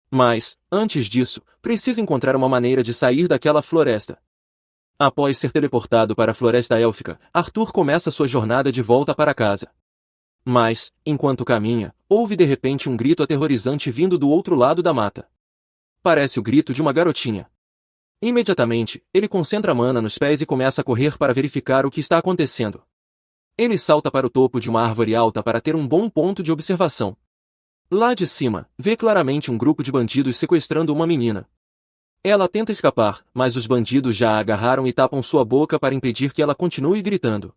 Mas, antes disso, precisa encontrar uma maneira de sair daquela floresta. Após ser teleportado para a Floresta Élfica, Arthur começa sua jornada de volta para casa. Mas, enquanto caminha, ouve de repente um grito aterrorizante vindo do outro lado da mata. Parece o grito de uma garotinha. Imediatamente, ele concentra a mana nos pés e começa a correr para verificar o que está acontecendo. Ele salta para o topo de uma árvore alta para ter um bom ponto de observação. Lá de cima, vê claramente um grupo de bandidos sequestrando uma menina. Ela tenta escapar, mas os bandidos já a agarraram e tapam sua boca para impedir que ela continue gritando.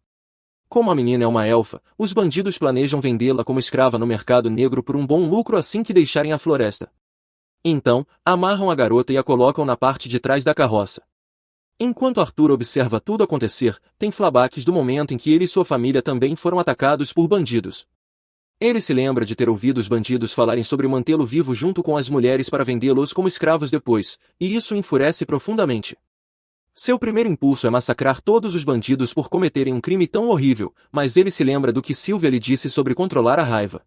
Como a menina é uma elfa, os bandidos planejam vendê-la como escrava no mercado negro por um bom lucro assim que deixarem a floresta. Então, amarram a garota e a colocam na parte de trás da carroça. Enquanto Arthur observa tudo acontecer, tem flashbacks do momento em que ele e sua família também foram atacados por bandidos. Ele se lembra de ter ouvido os bandidos falarem sobre mantê-lo vivo junto com as mulheres para vendê-los como escravos depois, e isso o enfurece profundamente. Seu primeiro impulso é massacrar todos os bandidos por cometerem um crime tão horrível, mas ele se lembra do que Sylvia lhe disse sobre controlar a raiva.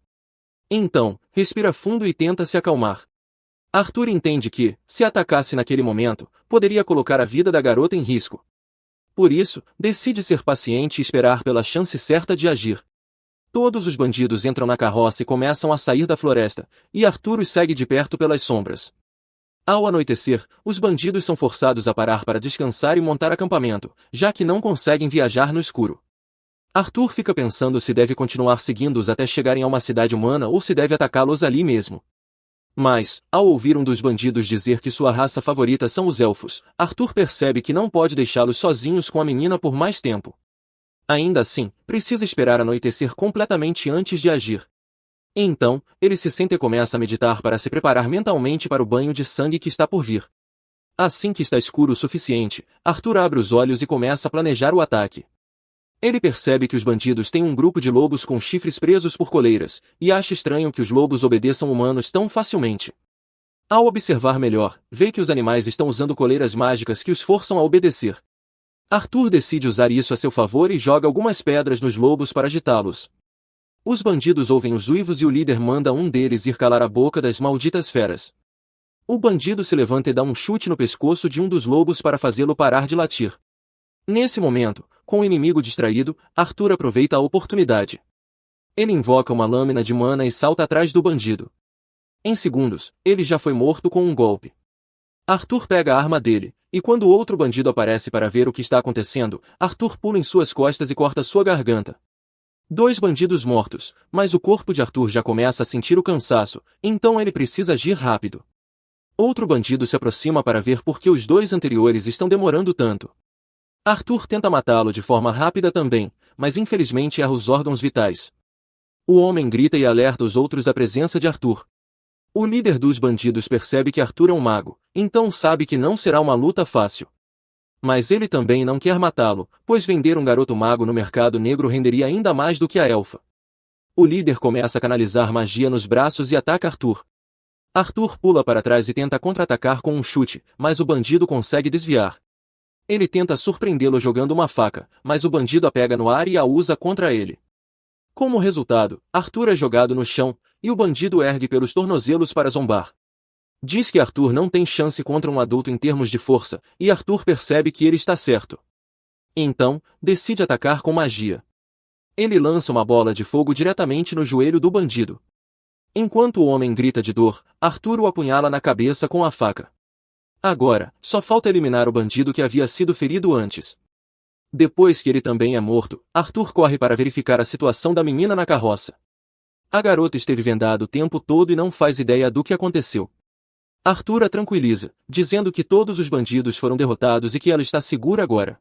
Então, respira fundo e tenta se acalmar. Arthur entende que, se atacasse naquele momento, poderia colocar a vida da garota em risco. Por isso, decide ser paciente e esperar pela chance certa de agir. Todos os bandidos entram na carroça e começam a sair da floresta, e Arthur os segue de perto pelas sombras. Ao anoitecer, os bandidos são forçados a parar para descansar e montar acampamento, já que não conseguem viajar no escuro. Arthur fica pensando se deve continuar seguindo-os até chegarem a uma cidade humana ou se deve atacá-los ali mesmo. Mas, ao ouvir um dos bandidos dizer que sua raça favorita são os elfos, Arthur percebe que não pode deixá-los sozinhos com a menina por mais tempo. Ainda assim, precisa esperar anoitecer completamente antes de agir. Então, ele se senta e começa a meditar para se preparar mentalmente para o banho de sangue que está por vir. Assim que está escuro o suficiente, Arthur abre os olhos e começa a planejar o ataque. Ele percebe que os bandidos têm um grupo de lobos com chifres presos por coleiras, e acha estranho que os lobos obedeçam humanos tão facilmente. Ao observar melhor, vê que os animais estão usando coleiras mágicas que os forçam a obedecer. Arthur decide usar isso a seu favor e joga algumas pedras nos lobos para agitá-los. Os bandidos ouvem os uivos e o líder manda um deles ir calar a boca das malditas feras. O bandido se levanta e dá um chute no pescoço de um dos lobos para fazê-lo parar de latir. Nesse momento, com o inimigo distraído, Arthur aproveita a oportunidade. Ele invoca uma lâmina de mana e salta atrás do bandido. Em segundos, ele já foi morto com um golpe. Arthur pega a arma dele, e quando o outro bandido aparece para ver o que está acontecendo, Arthur pula em suas costas e corta sua garganta. 2 bandidos mortos, mas o corpo de Arthur já começa a sentir o cansaço, então ele precisa agir rápido. Outro bandido se aproxima para ver por que os 2 anteriores estão demorando tanto. Arthur tenta matá-lo de forma rápida também, mas infelizmente erra os órgãos vitais. O homem grita e alerta os outros da presença de Arthur. O líder dos bandidos percebe que Arthur é um mago, então sabe que não será uma luta fácil. Mas ele também não quer matá-lo, pois vender um garoto mago no mercado negro renderia ainda mais do que a elfa. O líder começa a canalizar magia nos braços e ataca Arthur. Arthur pula para trás e tenta contra-atacar com um chute, mas o bandido consegue desviar. Ele tenta surpreendê-lo jogando uma faca, mas o bandido a pega no ar e a usa contra ele. Como resultado, Arthur é jogado no chão, e o bandido ergue pelos tornozelos para zombar. Diz que Arthur não tem chance contra um adulto em termos de força, e Arthur percebe que ele está certo. Então, decide atacar com magia. Ele lança uma bola de fogo diretamente no joelho do bandido. Enquanto o homem grita de dor, Arthur o apunhala na cabeça com a faca. Agora, só falta eliminar o bandido que havia sido ferido antes. Depois que ele também é morto, Arthur corre para verificar a situação da menina na carroça. A garota esteve vendada o tempo todo e não faz ideia do que aconteceu. Arthur a tranquiliza, dizendo que todos os bandidos foram derrotados e que ela está segura agora.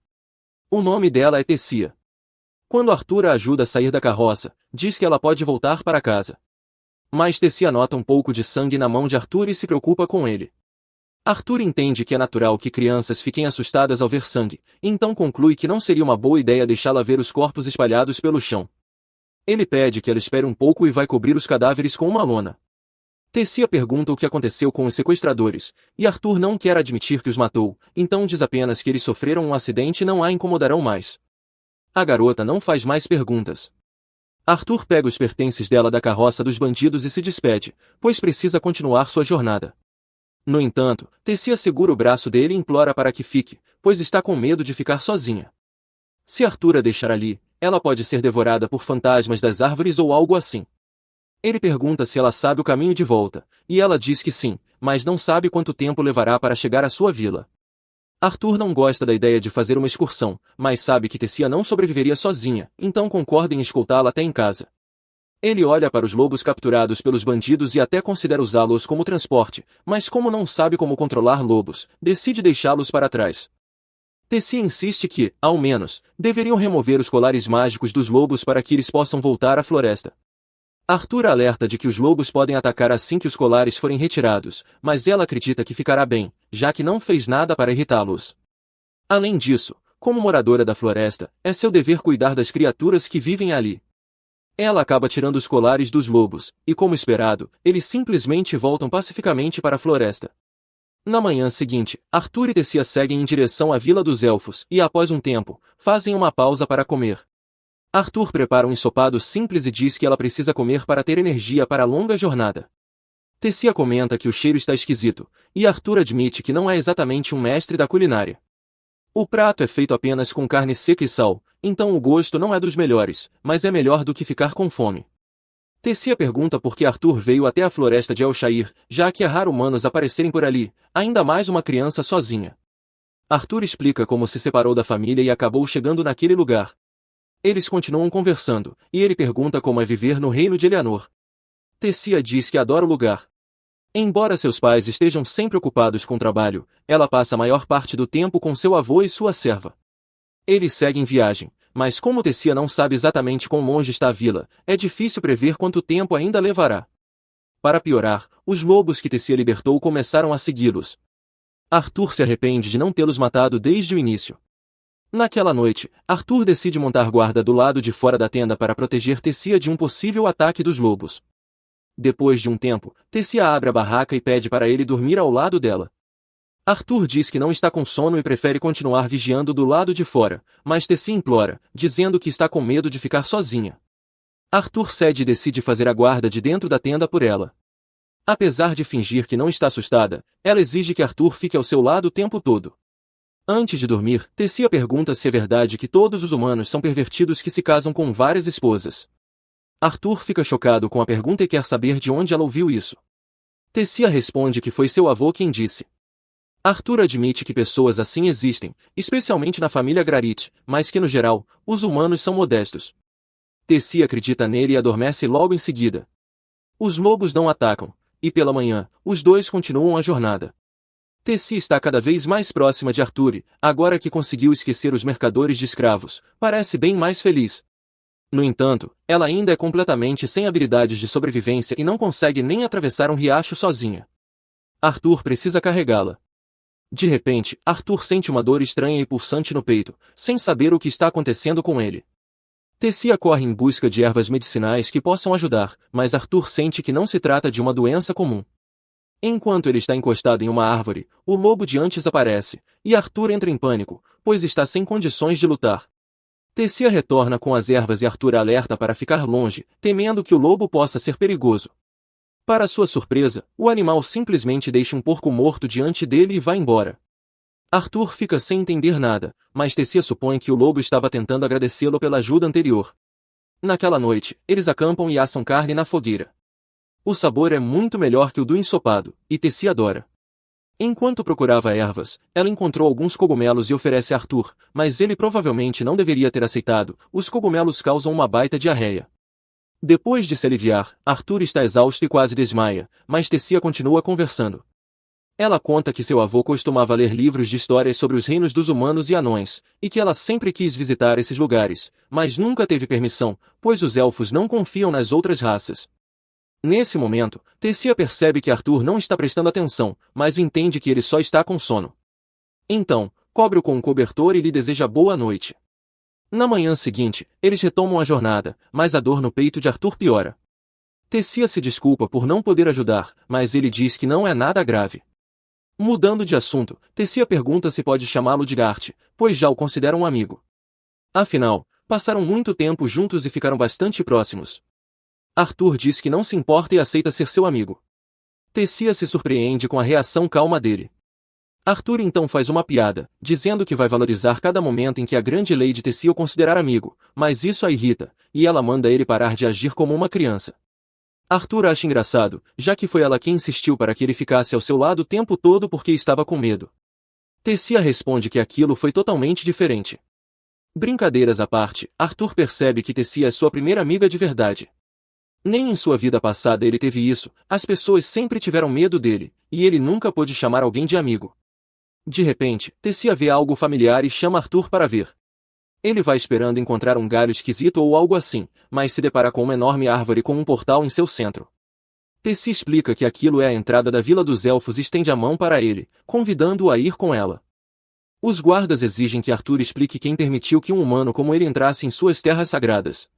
O nome dela é Tessia. Quando Arthur a ajuda a sair da carroça, diz que ela pode voltar para casa. Mas Tessia nota um pouco de sangue na mão de Arthur e se preocupa com ele. Arthur entende que é natural que crianças fiquem assustadas ao ver sangue, então conclui que não seria uma boa ideia deixá-la ver os corpos espalhados pelo chão. Ele pede que ela espere um pouco e vai cobrir os cadáveres com uma lona. Tessia pergunta o que aconteceu com os sequestradores, e Arthur não quer admitir que os matou, então diz apenas que eles sofreram um acidente e não a incomodarão mais. A garota não faz mais perguntas. Arthur pega os pertences dela da carroça dos bandidos e se despede, pois precisa continuar sua jornada. No entanto, Tessia segura o braço dele e implora para que fique, pois está com medo de ficar sozinha. Se Arthur a deixar ali, ela pode ser devorada por fantasmas das árvores ou algo assim. Ele pergunta se ela sabe o caminho de volta, e ela diz que sim, mas não sabe quanto tempo levará para chegar à sua vila. Arthur não gosta da ideia de fazer uma excursão, mas sabe que Tessia não sobreviveria sozinha, então concorda em escoltá-la até em casa. Ele olha para os lobos capturados pelos bandidos e até considera usá-los como transporte, mas como não sabe como controlar lobos, decide deixá-los para trás. Tessia insiste que, ao menos, deveriam remover os colares mágicos dos lobos para que eles possam voltar à floresta. Arthur alerta de que os lobos podem atacar assim que os colares forem retirados, mas ela acredita que ficará bem, já que não fez nada para irritá-los. Além disso, como moradora da floresta, é seu dever cuidar das criaturas que vivem ali. Ela acaba tirando os colares dos lobos, e como esperado, eles simplesmente voltam pacificamente para a floresta. Na manhã seguinte, Arthur e Tessia seguem em direção à Vila dos Elfos e, após um tempo, fazem uma pausa para comer. Arthur prepara um ensopado simples e diz que ela precisa comer para ter energia para a longa jornada. Tessia comenta que o cheiro está esquisito, e Arthur admite que não é exatamente um mestre da culinária. O prato é feito apenas com carne seca e sal, então o gosto não é dos melhores, mas é melhor do que ficar com fome. Tessia pergunta por que Arthur veio até a floresta de El-Shair, já que é raro humanos aparecerem por ali, ainda mais uma criança sozinha. Arthur explica como se separou da família e acabou chegando naquele lugar. Eles continuam conversando, e ele pergunta como é viver no reino de Eleanor. Tessia diz que adora o lugar. Embora seus pais estejam sempre ocupados com trabalho, ela passa a maior parte do tempo com seu avô e sua serva. Eles seguem viagem, mas como Tessia não sabe exatamente quão longe está a vila, é difícil prever quanto tempo ainda levará. Para piorar, os lobos que Tessia libertou começaram a segui-los. Arthur se arrepende de não tê-los matado desde o início. Naquela noite, Arthur decide montar guarda do lado de fora da tenda para proteger Tessia de um possível ataque dos lobos. Depois de um tempo, Tessia abre a barraca e pede para ele dormir ao lado dela. Arthur diz que não está com sono e prefere continuar vigiando do lado de fora, mas Tessia implora, dizendo que está com medo de ficar sozinha. Arthur cede e decide fazer a guarda de dentro da tenda por ela. Apesar de fingir que não está assustada, ela exige que Arthur fique ao seu lado o tempo todo. Antes de dormir, Tessia pergunta se é verdade que todos os humanos são pervertidos que se casam com várias esposas. Arthur fica chocado com a pergunta e quer saber de onde ela ouviu isso. Tessia responde que foi seu avô quem disse. Arthur admite que pessoas assim existem, especialmente na família Grarit, mas que no geral, os humanos são modestos. Tessia acredita nele e adormece logo em seguida. Os lobos não atacam, e pela manhã, os dois continuam a jornada. Tessia está cada vez mais próxima de Arthur e, agora que conseguiu esquecer os mercadores de escravos, parece bem mais feliz. No entanto, ela ainda é completamente sem habilidades de sobrevivência e não consegue nem atravessar um riacho sozinha. Arthur precisa carregá-la. De repente, Arthur sente uma dor estranha e pulsante no peito, sem saber o que está acontecendo com ele. Tessia corre em busca de ervas medicinais que possam ajudar, mas Arthur sente que não se trata de uma doença comum. Enquanto ele está encostado em uma árvore, o lobo de antes aparece, e Arthur entra em pânico, pois está sem condições de lutar. Tessia retorna com as ervas e Arthur alerta para ficar longe, temendo que o lobo possa ser perigoso. Para sua surpresa, o animal simplesmente deixa um porco morto diante dele e vai embora. Arthur fica sem entender nada, mas Tessia supõe que o lobo estava tentando agradecê-lo pela ajuda anterior. Naquela noite, eles acampam e assam carne na fogueira. O sabor é muito melhor que o do ensopado, e Tessia adora. Enquanto procurava ervas, ela encontrou alguns cogumelos e oferece a Arthur, mas ele provavelmente não deveria ter aceitado, os cogumelos causam uma baita diarreia. Depois de se aliviar, Arthur está exausto e quase desmaia, mas Tessia continua conversando. Ela conta que seu avô costumava ler livros de histórias sobre os reinos dos humanos e anões, e que ela sempre quis visitar esses lugares, mas nunca teve permissão, pois os elfos não confiam nas outras raças. Nesse momento, Tessia percebe que Arthur não está prestando atenção, mas entende que ele só está com sono. Então, cobre-o com um cobertor e lhe deseja boa noite. Na manhã seguinte, eles retomam a jornada, mas a dor no peito de Arthur piora. Tessia se desculpa por não poder ajudar, mas ele diz que não é nada grave. Mudando de assunto, Tessia pergunta se pode chamá-lo de Gart, pois já o considera um amigo. Afinal, passaram muito tempo juntos e ficaram bastante próximos. Arthur diz que não se importa e aceita ser seu amigo. Tessia se surpreende com a reação calma dele. Arthur então faz uma piada, dizendo que vai valorizar cada momento em que a grande Lady Tessia o considerar amigo, mas isso a irrita, e ela manda ele parar de agir como uma criança. Arthur acha engraçado, já que foi ela quem insistiu para que ele ficasse ao seu lado o tempo todo porque estava com medo. Tessia responde que aquilo foi totalmente diferente. Brincadeiras à parte, Arthur percebe que Tessia é sua primeira amiga de verdade. Nem em sua vida passada ele teve isso, as pessoas sempre tiveram medo dele, e ele nunca pôde chamar alguém de amigo. De repente, Tessia vê algo familiar e chama Arthur para ver. Ele vai esperando encontrar um galho esquisito ou algo assim, mas se depara com uma enorme árvore com um portal em seu centro. Tessia explica que aquilo é a entrada da Vila dos Elfos e estende a mão para ele, convidando-o a ir com ela. Os guardas exigem que Arthur explique quem permitiu que um humano como ele entrasse em suas terras sagradas.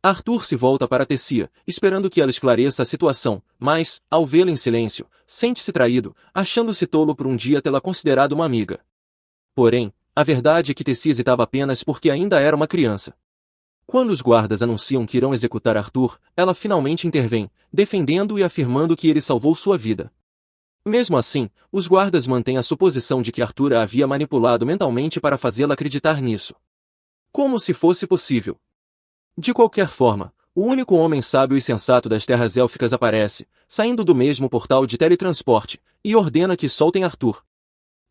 Arthur se volta para Tessia, esperando que ela esclareça a situação, mas, ao vê-la em silêncio, sente-se traído, achando-se tolo por um dia tê-la considerado uma amiga. Porém, a verdade é que Tessia hesitava apenas porque ainda era uma criança. Quando os guardas anunciam que irão executar Arthur, ela finalmente intervém, defendendo-o e afirmando que ele salvou sua vida. Mesmo assim, os guardas mantêm a suposição de que Arthur a havia manipulado mentalmente para fazê-la acreditar nisso. Como se fosse possível. De qualquer forma, o único homem sábio e sensato das terras élficas aparece, saindo do mesmo portal de teletransporte, e ordena que soltem Arthur.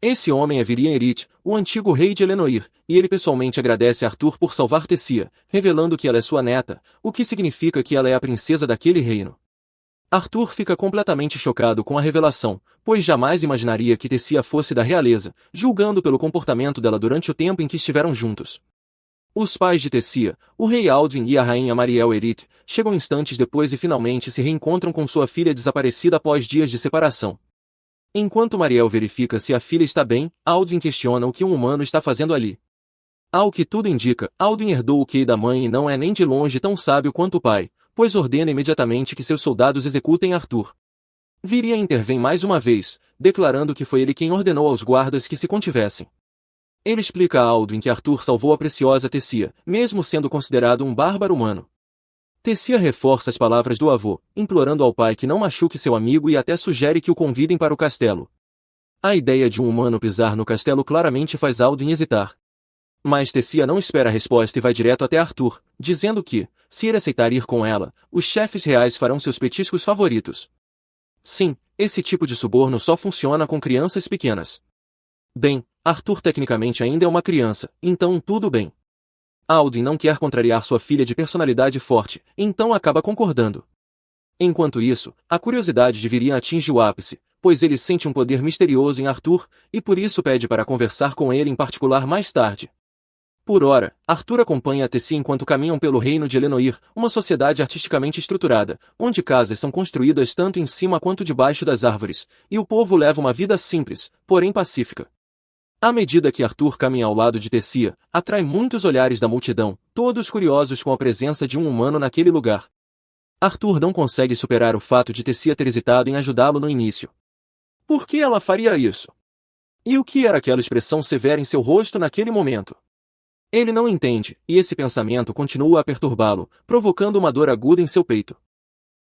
Esse homem é Virian Erit, o antigo rei de Elenoir, e ele pessoalmente agradece a Arthur por salvar Tessia, revelando que ela é sua neta, o que significa que ela é a princesa daquele reino. Arthur fica completamente chocado com a revelação, pois jamais imaginaria que Tessia fosse da realeza, julgando pelo comportamento dela durante o tempo em que estiveram juntos. Os pais de Tessia, o rei Aldwin e a rainha Mariel Erit, chegam instantes depois e finalmente se reencontram com sua filha desaparecida após dias de separação. Enquanto Mariel verifica se a filha está bem, Aldwin questiona o que um humano está fazendo ali. Ao que tudo indica, Aldwin herdou o QI da mãe e não é nem de longe tão sábio quanto o pai, pois ordena imediatamente que seus soldados executem Arthur. Virian intervém mais uma vez, declarando que foi ele quem ordenou aos guardas que se contivessem. Ele explica a Aldwin que Arthur salvou a preciosa Tessia, mesmo sendo considerado um bárbaro humano. Tessia reforça as palavras do avô, implorando ao pai que não machuque seu amigo e até sugere que o convidem para o castelo. A ideia de um humano pisar no castelo claramente faz Alduin hesitar. Mas Tessia não espera a resposta e vai direto até Arthur, dizendo que, se ele aceitar ir com ela, os chefes reais farão seus petiscos favoritos. Sim, esse tipo de suborno só funciona com crianças pequenas. Bem, Arthur tecnicamente ainda é uma criança, então tudo bem. Alduin não quer contrariar sua filha de personalidade forte, então acaba concordando. Enquanto isso, a curiosidade de Virian atinge o ápice, pois ele sente um poder misterioso em Arthur, e por isso pede para conversar com ele em particular mais tarde. Por ora, Arthur acompanha a Tessia enquanto caminham pelo reino de Elenoir, uma sociedade artisticamente estruturada, onde casas são construídas tanto em cima quanto debaixo das árvores, e o povo leva uma vida simples, porém pacífica. À medida que Arthur caminha ao lado de Tessia, atrai muitos olhares da multidão, todos curiosos com a presença de um humano naquele lugar. Arthur não consegue superar o fato de Tessia ter hesitado em ajudá-lo no início. Por que ela faria isso? E o que era aquela expressão severa em seu rosto naquele momento? Ele não entende, e esse pensamento continua a perturbá-lo, provocando uma dor aguda em seu peito.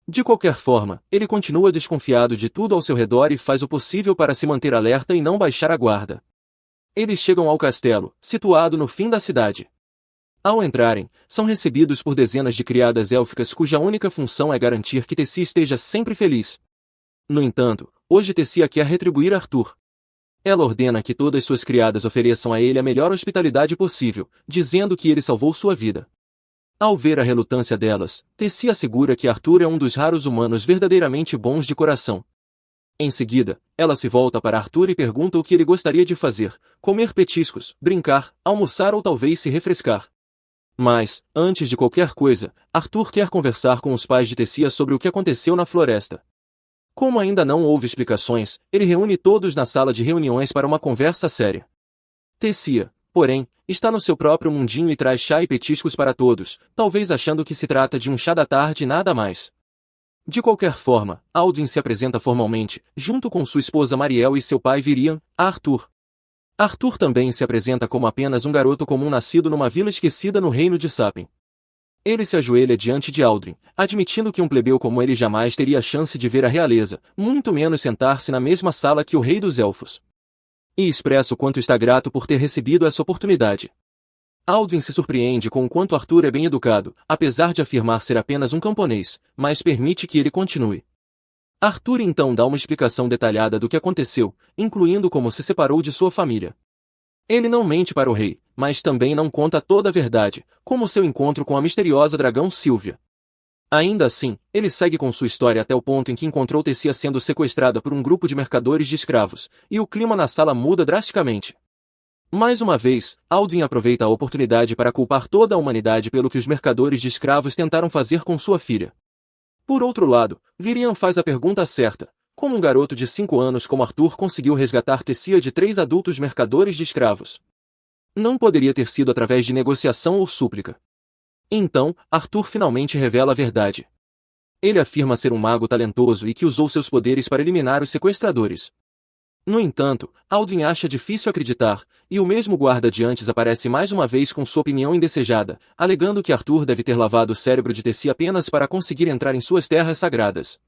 De qualquer forma, ele continua desconfiado de tudo ao seu redor e faz o possível para se manter alerta e não baixar a guarda. Eles chegam ao castelo, situado no fim da cidade. Ao entrarem, são recebidos por dezenas de criadas élficas cuja única função é garantir que Tessia esteja sempre feliz. No entanto, hoje Tessia quer retribuir Arthur. Ela ordena que todas suas criadas ofereçam a ele a melhor hospitalidade possível, dizendo que ele salvou sua vida. Ao ver a relutância delas, Tessia assegura que Arthur é um dos raros humanos verdadeiramente bons de coração. Em seguida, ela se volta para Arthur e pergunta o que ele gostaria de fazer: comer petiscos, brincar, almoçar ou talvez se refrescar. Mas, antes de qualquer coisa, Arthur quer conversar com os pais de Tessia sobre o que aconteceu na floresta. Como ainda não houve explicações, ele reúne todos na sala de reuniões para uma conversa séria. Tessia, porém, está no seu próprio mundinho e traz chá e petiscos para todos, talvez achando que se trata de um chá da tarde e nada mais. De qualquer forma, Alduin se apresenta formalmente, junto com sua esposa Mariel e seu pai Virian, a Arthur. Arthur também se apresenta como apenas um garoto comum nascido numa vila esquecida no reino de Sapin. Ele se ajoelha diante de Alduin, admitindo que um plebeu como ele jamais teria a chance de ver a realeza, muito menos sentar-se na mesma sala que o rei dos elfos. E expressa o quanto está grato por ter recebido essa oportunidade. Alduin se surpreende com o quanto Arthur é bem educado, apesar de afirmar ser apenas um camponês, mas permite que ele continue. Arthur então dá uma explicação detalhada do que aconteceu, incluindo como se separou de sua família. Ele não mente para o rei, mas também não conta toda a verdade, como seu encontro com a misteriosa dragão Sylvia. Ainda assim, ele segue com sua história até o ponto em que encontrou Tessia sendo sequestrada por um grupo de mercadores de escravos, e o clima na sala muda drasticamente. Mais uma vez, Alduin aproveita a oportunidade para culpar toda a humanidade pelo que os mercadores de escravos tentaram fazer com sua filha. Por outro lado, Virian faz a pergunta certa: como um garoto de 5 anos como Arthur conseguiu resgatar Tessia de 3 adultos mercadores de escravos? Não poderia ter sido através de negociação ou súplica. Então, Arthur finalmente revela a verdade. Ele afirma ser um mago talentoso e que usou seus poderes para eliminar os sequestradores. No entanto, Alduin acha difícil acreditar, e o mesmo guarda de antes aparece mais uma vez com sua opinião indesejada, alegando que Arthur deve ter lavado o cérebro de Tessia apenas para conseguir entrar em suas terras sagradas.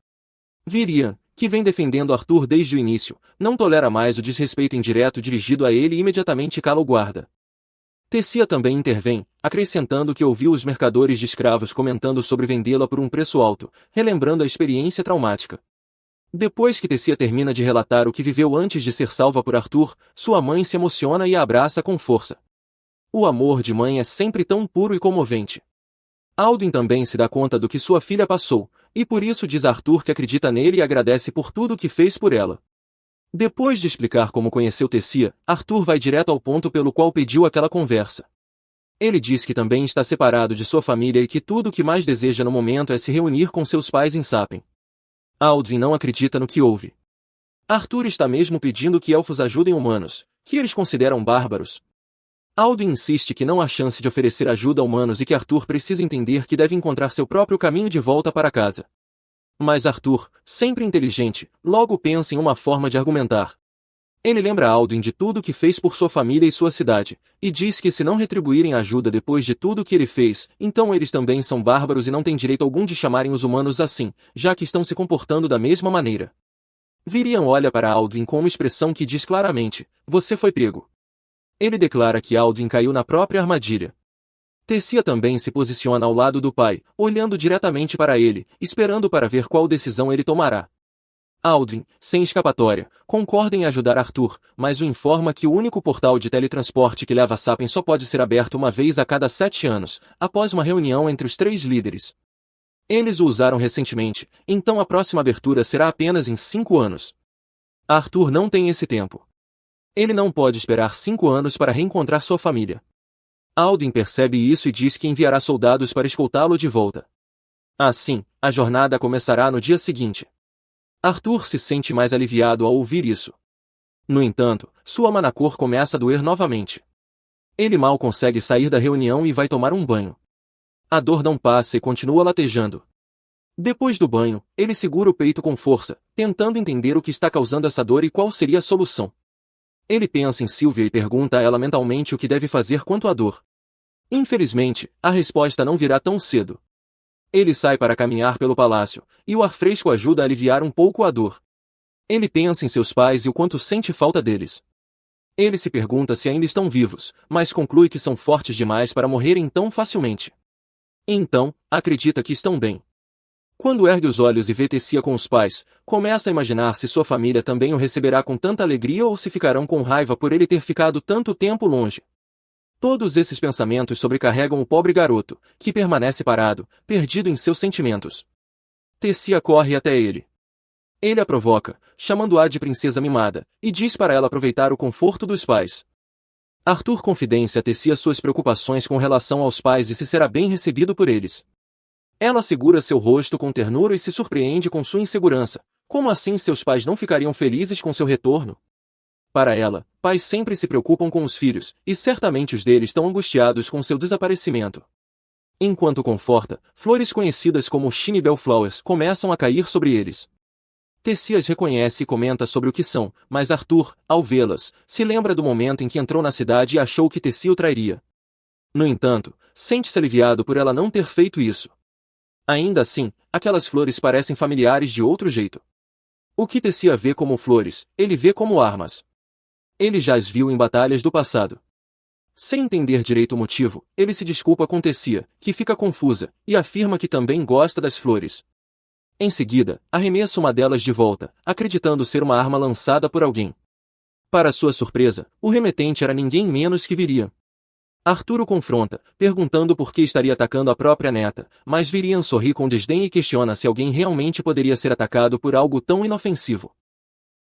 Virian, que vem defendendo Arthur desde o início, não tolera mais o desrespeito indireto dirigido a ele e imediatamente cala o guarda. Tessia também intervém, acrescentando que ouviu os mercadores de escravos comentando sobre vendê-la por um preço alto, relembrando a experiência traumática. Depois que Tessia termina de relatar o que viveu antes de ser salva por Arthur, sua mãe se emociona e a abraça com força. O amor de mãe é sempre tão puro e comovente. Alduin também se dá conta do que sua filha passou, e por isso diz a Arthur que acredita nele e agradece por tudo o que fez por ela. Depois de explicar como conheceu Tessia, Arthur vai direto ao ponto pelo qual pediu aquela conversa. Ele diz que também está separado de sua família e que tudo o que mais deseja no momento é se reunir com seus pais em Sapin. Alduin não acredita no que ouve. Arthur está mesmo pedindo que elfos ajudem humanos, que eles consideram bárbaros. Alduin insiste que não há chance de oferecer ajuda a humanos e que Arthur precisa entender que deve encontrar seu próprio caminho de volta para casa. Mas Arthur, sempre inteligente, logo pensa em uma forma de argumentar. Ele lembra Alduin de tudo que fez por sua família e sua cidade, e diz que se não retribuírem a ajuda depois de tudo que ele fez, então eles também são bárbaros e não têm direito algum de chamarem os humanos assim, já que estão se comportando da mesma maneira. Virian olha para Alduin com uma expressão que diz claramente, você foi pego. Ele declara que Alduin caiu na própria armadilha. Tessia também se posiciona ao lado do pai, olhando diretamente para ele, esperando para ver qual decisão ele tomará. Alduin, sem escapatória, concorda em ajudar Arthur, mas o informa que o único portal de teletransporte que leva a Sapien só pode ser aberto uma vez a cada 7 anos, após uma reunião entre os 3 líderes. Eles o usaram recentemente, então a próxima abertura será apenas em 5 anos. Arthur não tem esse tempo. Ele não pode esperar 5 anos para reencontrar sua família. Alduin percebe isso e diz que enviará soldados para escoltá-lo de volta. Assim, a jornada começará no dia seguinte. Arthur se sente mais aliviado ao ouvir isso. No entanto, sua manacor começa a doer novamente. Ele mal consegue sair da reunião e vai tomar um banho. A dor não passa e continua latejando. Depois do banho, ele segura o peito com força, tentando entender o que está causando essa dor e qual seria a solução. Ele pensa em Sylvia e pergunta a ela mentalmente o que deve fazer quanto à dor. Infelizmente, a resposta não virá tão cedo. Ele sai para caminhar pelo palácio, e o ar fresco ajuda a aliviar um pouco a dor. Ele pensa em seus pais e o quanto sente falta deles. Ele se pergunta se ainda estão vivos, mas conclui que são fortes demais para morrerem tão facilmente. Então, acredita que estão bem. Quando ergue os olhos e vê Tessia com os pais, começa a imaginar se sua família também o receberá com tanta alegria ou se ficarão com raiva por ele ter ficado tanto tempo longe. Todos esses pensamentos sobrecarregam o pobre garoto, que permanece parado, perdido em seus sentimentos. Tessia corre até ele. Ele a provoca, chamando-a de princesa mimada, e diz para ela aproveitar o conforto dos pais. Arthur confidencia a Tessia suas preocupações com relação aos pais e se será bem recebido por eles. Ela segura seu rosto com ternura e se surpreende com sua insegurança. Como assim seus pais não ficariam felizes com seu retorno? Para ela, pais sempre se preocupam com os filhos, e certamente os deles estão angustiados com seu desaparecimento. Enquanto conforta, flores conhecidas como Shiny Bellflowers começam a cair sobre eles. Tessia as reconhece e comenta sobre o que são, mas Arthur, ao vê-las, se lembra do momento em que entrou na cidade e achou que Tessia o trairia. No entanto, sente-se aliviado por ela não ter feito isso. Ainda assim, aquelas flores parecem familiares de outro jeito. O que Tessia vê como flores, ele vê como armas. Ele já as viu em batalhas do passado. Sem entender direito o motivo, ele se desculpa com Tessia, que fica confusa, e afirma que também gosta das flores. Em seguida, arremessa uma delas de volta, acreditando ser uma arma lançada por alguém. Para sua surpresa, o remetente era ninguém menos que Virian. Arthur o confronta, perguntando por que estaria atacando a própria neta, mas Virian sorri com desdém e questiona se alguém realmente poderia ser atacado por algo tão inofensivo.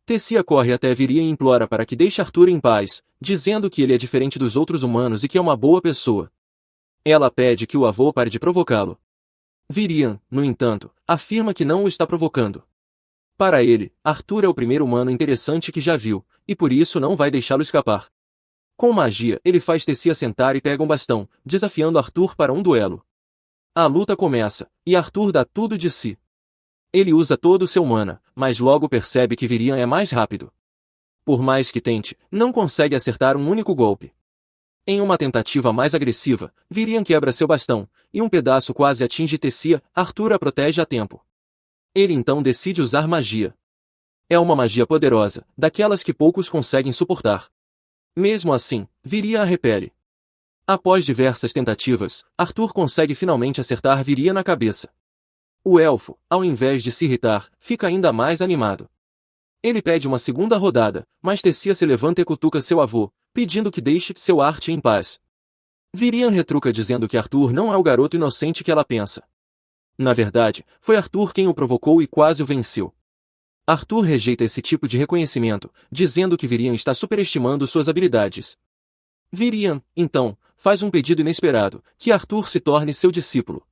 Tessia corre até Virian e implora para que deixe Arthur em paz, dizendo que ele é diferente dos outros humanos e que é uma boa pessoa. Ela pede que o avô pare de provocá-lo. Virian, no entanto, afirma que não o está provocando. Para ele, Arthur é o primeiro humano interessante que já viu, e por isso não vai deixá-lo escapar. Com magia, ele faz Tessia sentar e pega um bastão, desafiando Arthur para um duelo. A luta começa, e Arthur dá tudo de si. Ele usa todo o seu mana, mas logo percebe que Virian é mais rápido. Por mais que tente, não consegue acertar um único golpe. Em uma tentativa mais agressiva, Virian quebra seu bastão, e um pedaço quase atinge Tessia. Arthur a protege a tempo. Ele então decide usar magia. É uma magia poderosa, daquelas que poucos conseguem suportar. Mesmo assim, Virian a repele. Após diversas tentativas, Arthur consegue finalmente acertar Virian na cabeça. O elfo, ao invés de se irritar, fica ainda mais animado. Ele pede uma segunda rodada, mas Tessia se levanta e cutuca seu avô, pedindo que deixe seu arte em paz. Virian retruca dizendo que Arthur não é o garoto inocente que ela pensa. Na verdade, foi Arthur quem o provocou e quase o venceu. Arthur rejeita esse tipo de reconhecimento, dizendo que Virian está superestimando suas habilidades. Virian, então, faz um pedido inesperado, que Arthur se torne seu discípulo.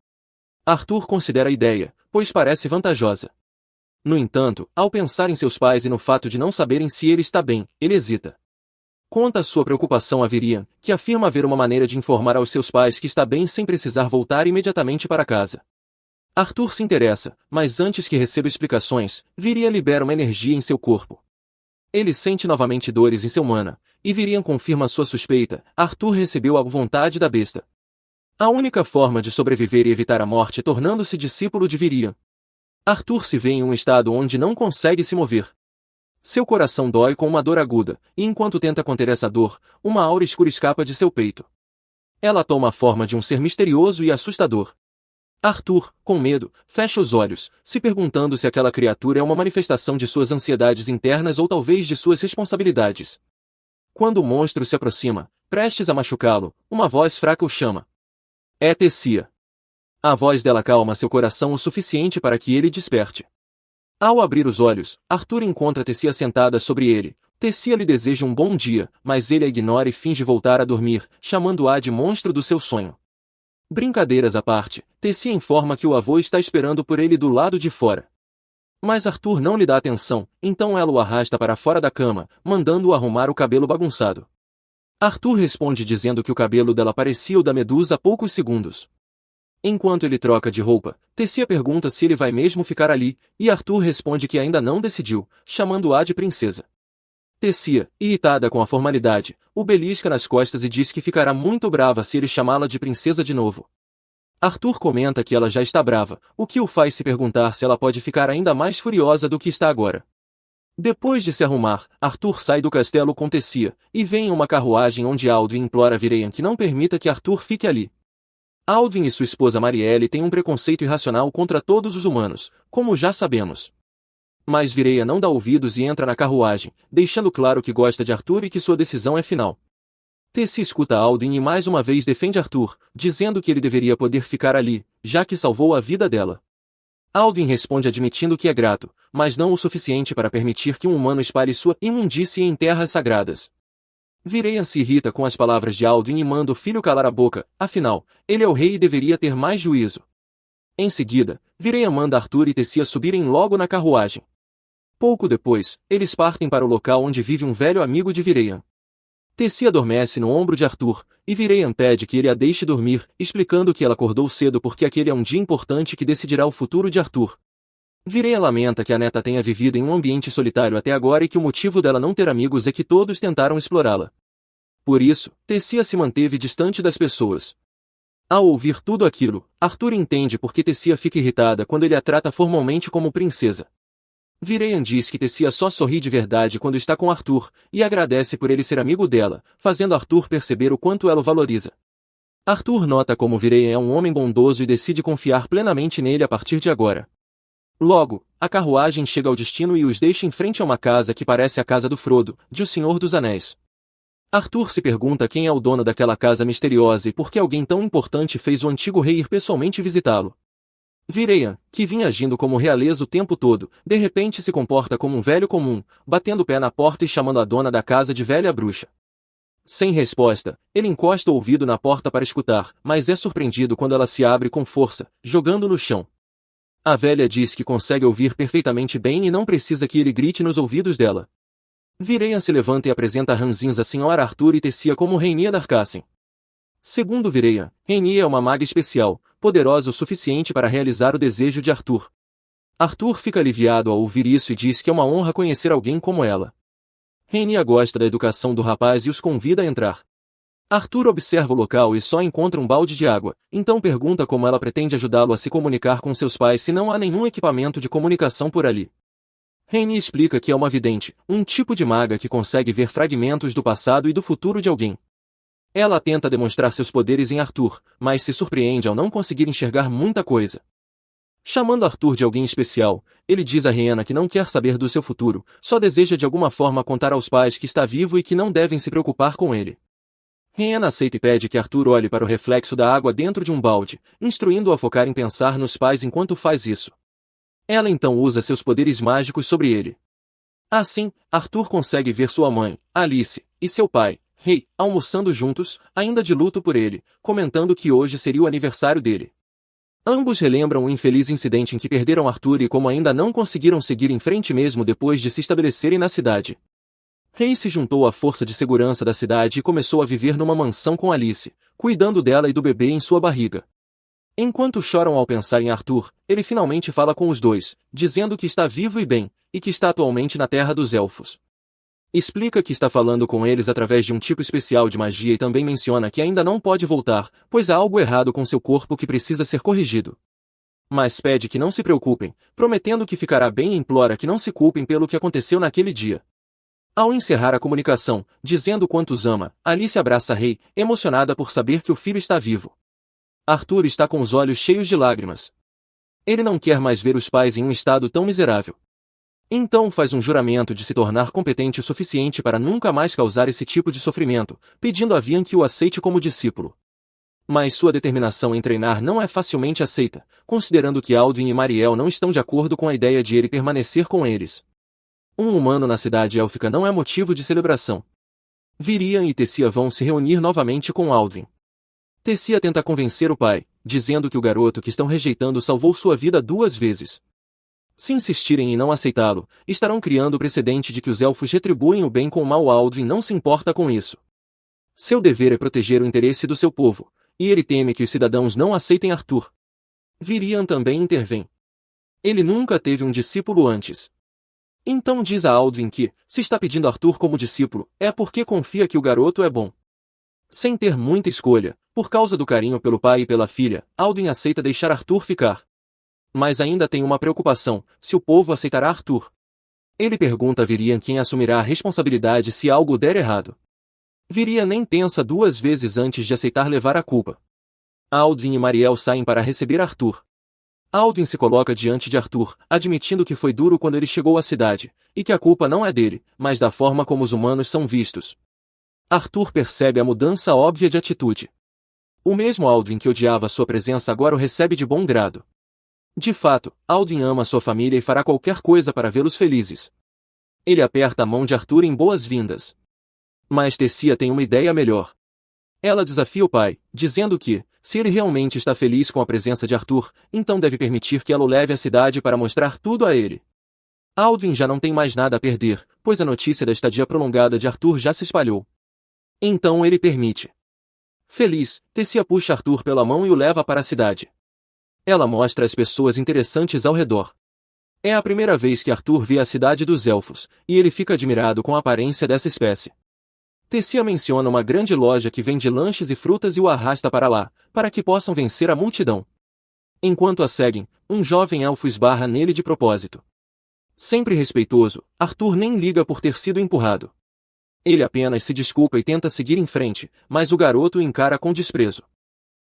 Arthur considera a ideia, pois parece vantajosa. No entanto, ao pensar em seus pais e no fato de não saberem se ele está bem, ele hesita. Conta sua preocupação a Virian, que afirma haver uma maneira de informar aos seus pais que está bem sem precisar voltar imediatamente para casa. Arthur se interessa, mas antes que receba explicações, Virian libera uma energia em seu corpo. Ele sente novamente dores em seu mana, e Virian confirma sua suspeita. Arthur recebeu a vontade da besta. A única forma de sobreviver e evitar a morte é tornando-se discípulo de Virian. Arthur se vê em um estado onde não consegue se mover. Seu coração dói com uma dor aguda, e enquanto tenta conter essa dor, uma aura escura escapa de seu peito. Ela toma a forma de um ser misterioso e assustador. Arthur, com medo, fecha os olhos, se perguntando se aquela criatura é uma manifestação de suas ansiedades internas ou talvez de suas responsabilidades. Quando o monstro se aproxima, prestes a machucá-lo, uma voz fraca o chama. É Tessia. A voz dela calma seu coração o suficiente para que ele desperte. Ao abrir os olhos, Arthur encontra Tessia sentada sobre ele. Tessia lhe deseja um bom dia, mas ele a ignora e finge voltar a dormir, chamando-a de monstro do seu sonho. Brincadeiras à parte, Tessia informa que o avô está esperando por ele do lado de fora. Mas Arthur não lhe dá atenção, então ela o arrasta para fora da cama, mandando-o arrumar o cabelo bagunçado. Arthur responde dizendo que o cabelo dela parecia o da Medusa há poucos segundos. Enquanto ele troca de roupa, Tessia pergunta se ele vai mesmo ficar ali, e Arthur responde que ainda não decidiu, chamando-a de princesa. Tessia, irritada com a formalidade, o belisca nas costas e diz que ficará muito brava se ele chamá-la de princesa de novo. Arthur comenta que ela já está brava, o que o faz se perguntar se ela pode ficar ainda mais furiosa do que está agora. Depois de se arrumar, Arthur sai do castelo com Tessia, e vê em uma carruagem onde Alduin implora a Virian que não permita que Arthur fique ali. Alduin e sua esposa Marielle têm um preconceito irracional contra todos os humanos, como já sabemos. Mas Virian não dá ouvidos e entra na carruagem, deixando claro que gosta de Arthur e que sua decisão é final. Tessia escuta Alduin e mais uma vez defende Arthur, dizendo que ele deveria poder ficar ali, já que salvou a vida dela. Alduin responde admitindo que é grato, mas não o suficiente para permitir que um humano espalhe sua imundície em terras sagradas. Virian se irrita com as palavras de Alduin e manda o filho calar a boca, afinal, ele é o rei e deveria ter mais juízo. Em seguida, Virian manda Arthur e Tessia subirem logo na carruagem. Pouco depois, eles partem para o local onde vive um velho amigo de Virian. Tessia adormece no ombro de Arthur, e Virian pede que ele a deixe dormir, explicando que ela acordou cedo porque aquele é um dia importante que decidirá o futuro de Arthur. Virian lamenta que a neta tenha vivido em um ambiente solitário até agora e que o motivo dela não ter amigos é que todos tentaram explorá-la. Por isso, Tessia se manteve distante das pessoas. Ao ouvir tudo aquilo, Arthur entende por que Tessia fica irritada quando ele a trata formalmente como princesa. Virian diz que Tessia só sorri de verdade quando está com Arthur, e agradece por ele ser amigo dela, fazendo Arthur perceber o quanto ela o valoriza. Arthur nota como Virian é um homem bondoso e decide confiar plenamente nele a partir de agora. Logo, a carruagem chega ao destino e os deixa em frente a uma casa que parece a casa do Frodo, de O Senhor dos Anéis. Arthur se pergunta quem é o dono daquela casa misteriosa e por que alguém tão importante fez o antigo rei ir pessoalmente visitá-lo. Virian, que vinha agindo como realeza o tempo todo, de repente se comporta como um velho comum, batendo o pé na porta e chamando a dona da casa de velha bruxa. Sem resposta, ele encosta o ouvido na porta para escutar, mas é surpreendido quando ela se abre com força, jogando no chão. A velha diz que consegue ouvir perfeitamente bem e não precisa que ele grite nos ouvidos dela. Virian se levanta e apresenta Ranzins a Sra. Arthur e Tessia como Rainha Darcassen. Segundo Virian, Rainha é uma maga especial, poderosa o suficiente para realizar o desejo de Arthur. Arthur fica aliviado ao ouvir isso e diz que é uma honra conhecer alguém como ela. Rainha gosta da educação do rapaz e os convida a entrar. Arthur observa o local e só encontra um balde de água, então pergunta como ela pretende ajudá-lo a se comunicar com seus pais se não há nenhum equipamento de comunicação por ali. Rainha explica que é uma vidente, um tipo de maga que consegue ver fragmentos do passado e do futuro de alguém. Ela tenta demonstrar seus poderes em Arthur, mas se surpreende ao não conseguir enxergar muita coisa. Chamando Arthur de alguém especial, ele diz a Rhianna que não quer saber do seu futuro, só deseja de alguma forma contar aos pais que está vivo e que não devem se preocupar com ele. Rhianna aceita e pede que Arthur olhe para o reflexo da água dentro de um balde, instruindo-o a focar em pensar nos pais enquanto faz isso. Ela então usa seus poderes mágicos sobre ele. Assim, Arthur consegue ver sua mãe, Alice, e seu pai, Rei, almoçando juntos, ainda de luto por ele, comentando que hoje seria o aniversário dele. Ambos relembram o infeliz incidente em que perderam Arthur e como ainda não conseguiram seguir em frente mesmo depois de se estabelecerem na cidade. Rei se juntou à força de segurança da cidade e começou a viver numa mansão com Alice, cuidando dela e do bebê em sua barriga. Enquanto choram ao pensar em Arthur, ele finalmente fala com os dois, dizendo que está vivo e bem, e que está atualmente na Terra dos Elfos. Explica que está falando com eles através de um tipo especial de magia e também menciona que ainda não pode voltar, pois há algo errado com seu corpo que precisa ser corrigido. Mas pede que não se preocupem, prometendo que ficará bem e implora que não se culpem pelo que aconteceu naquele dia. Ao encerrar a comunicação, dizendo quanto os ama, Alice abraça Rei, emocionada por saber que o filho está vivo. Arthur está com os olhos cheios de lágrimas. Ele não quer mais ver os pais em um estado tão miserável. Então faz um juramento de se tornar competente o suficiente para nunca mais causar esse tipo de sofrimento, pedindo a Vian que o aceite como discípulo. Mas sua determinação em treinar não é facilmente aceita, considerando que Alduin e Mariel não estão de acordo com a ideia de ele permanecer com eles. Um humano na cidade élfica não é motivo de celebração. Virian e Tessia vão se reunir novamente com Alduin. Tessia tenta convencer o pai, dizendo que o garoto que estão rejeitando salvou sua vida 2 vezes. Se insistirem em não aceitá-lo, estarão criando o precedente de que os elfos retribuem o bem com o mal. Alduin não se importa com isso. Seu dever é proteger o interesse do seu povo, e ele teme que os cidadãos não aceitem Arthur. Virian também intervém. Ele nunca teve um discípulo antes. Então diz a Alduin que, se está pedindo Arthur como discípulo, é porque confia que o garoto é bom. Sem ter muita escolha, por causa do carinho pelo pai e pela filha, Alduin aceita deixar Arthur ficar. Mas ainda tem uma preocupação, se o povo aceitará Arthur. Ele pergunta a Virian quem assumirá a responsabilidade se algo der errado. Virian nem pensa 2 vezes antes de aceitar levar a culpa. Alduin e Mariel saem para receber Arthur. Alduin se coloca diante de Arthur, admitindo que foi duro quando ele chegou à cidade, e que a culpa não é dele, mas da forma como os humanos são vistos. Arthur percebe a mudança óbvia de atitude. O mesmo Alduin que odiava sua presença agora o recebe de bom grado. De fato, Alduin ama sua família e fará qualquer coisa para vê-los felizes. Ele aperta a mão de Arthur em boas-vindas. Mas Tessia tem uma ideia melhor. Ela desafia o pai, dizendo que, se ele realmente está feliz com a presença de Arthur, então deve permitir que ela o leve à cidade para mostrar tudo a ele. Alduin já não tem mais nada a perder, pois a notícia da estadia prolongada de Arthur já se espalhou. Então ele permite. Feliz, Tessia puxa Arthur pela mão e o leva para a cidade. Ela mostra as pessoas interessantes ao redor. É a primeira vez que Arthur vê a cidade dos elfos, e ele fica admirado com a aparência dessa espécie. Tessia menciona uma grande loja que vende lanches e frutas e o arrasta para lá, para que possam vencer a multidão. Enquanto a seguem, um jovem elfo esbarra nele de propósito. Sempre respeitoso, Arthur nem liga por ter sido empurrado. Ele apenas se desculpa e tenta seguir em frente, mas o garoto o encara com desprezo.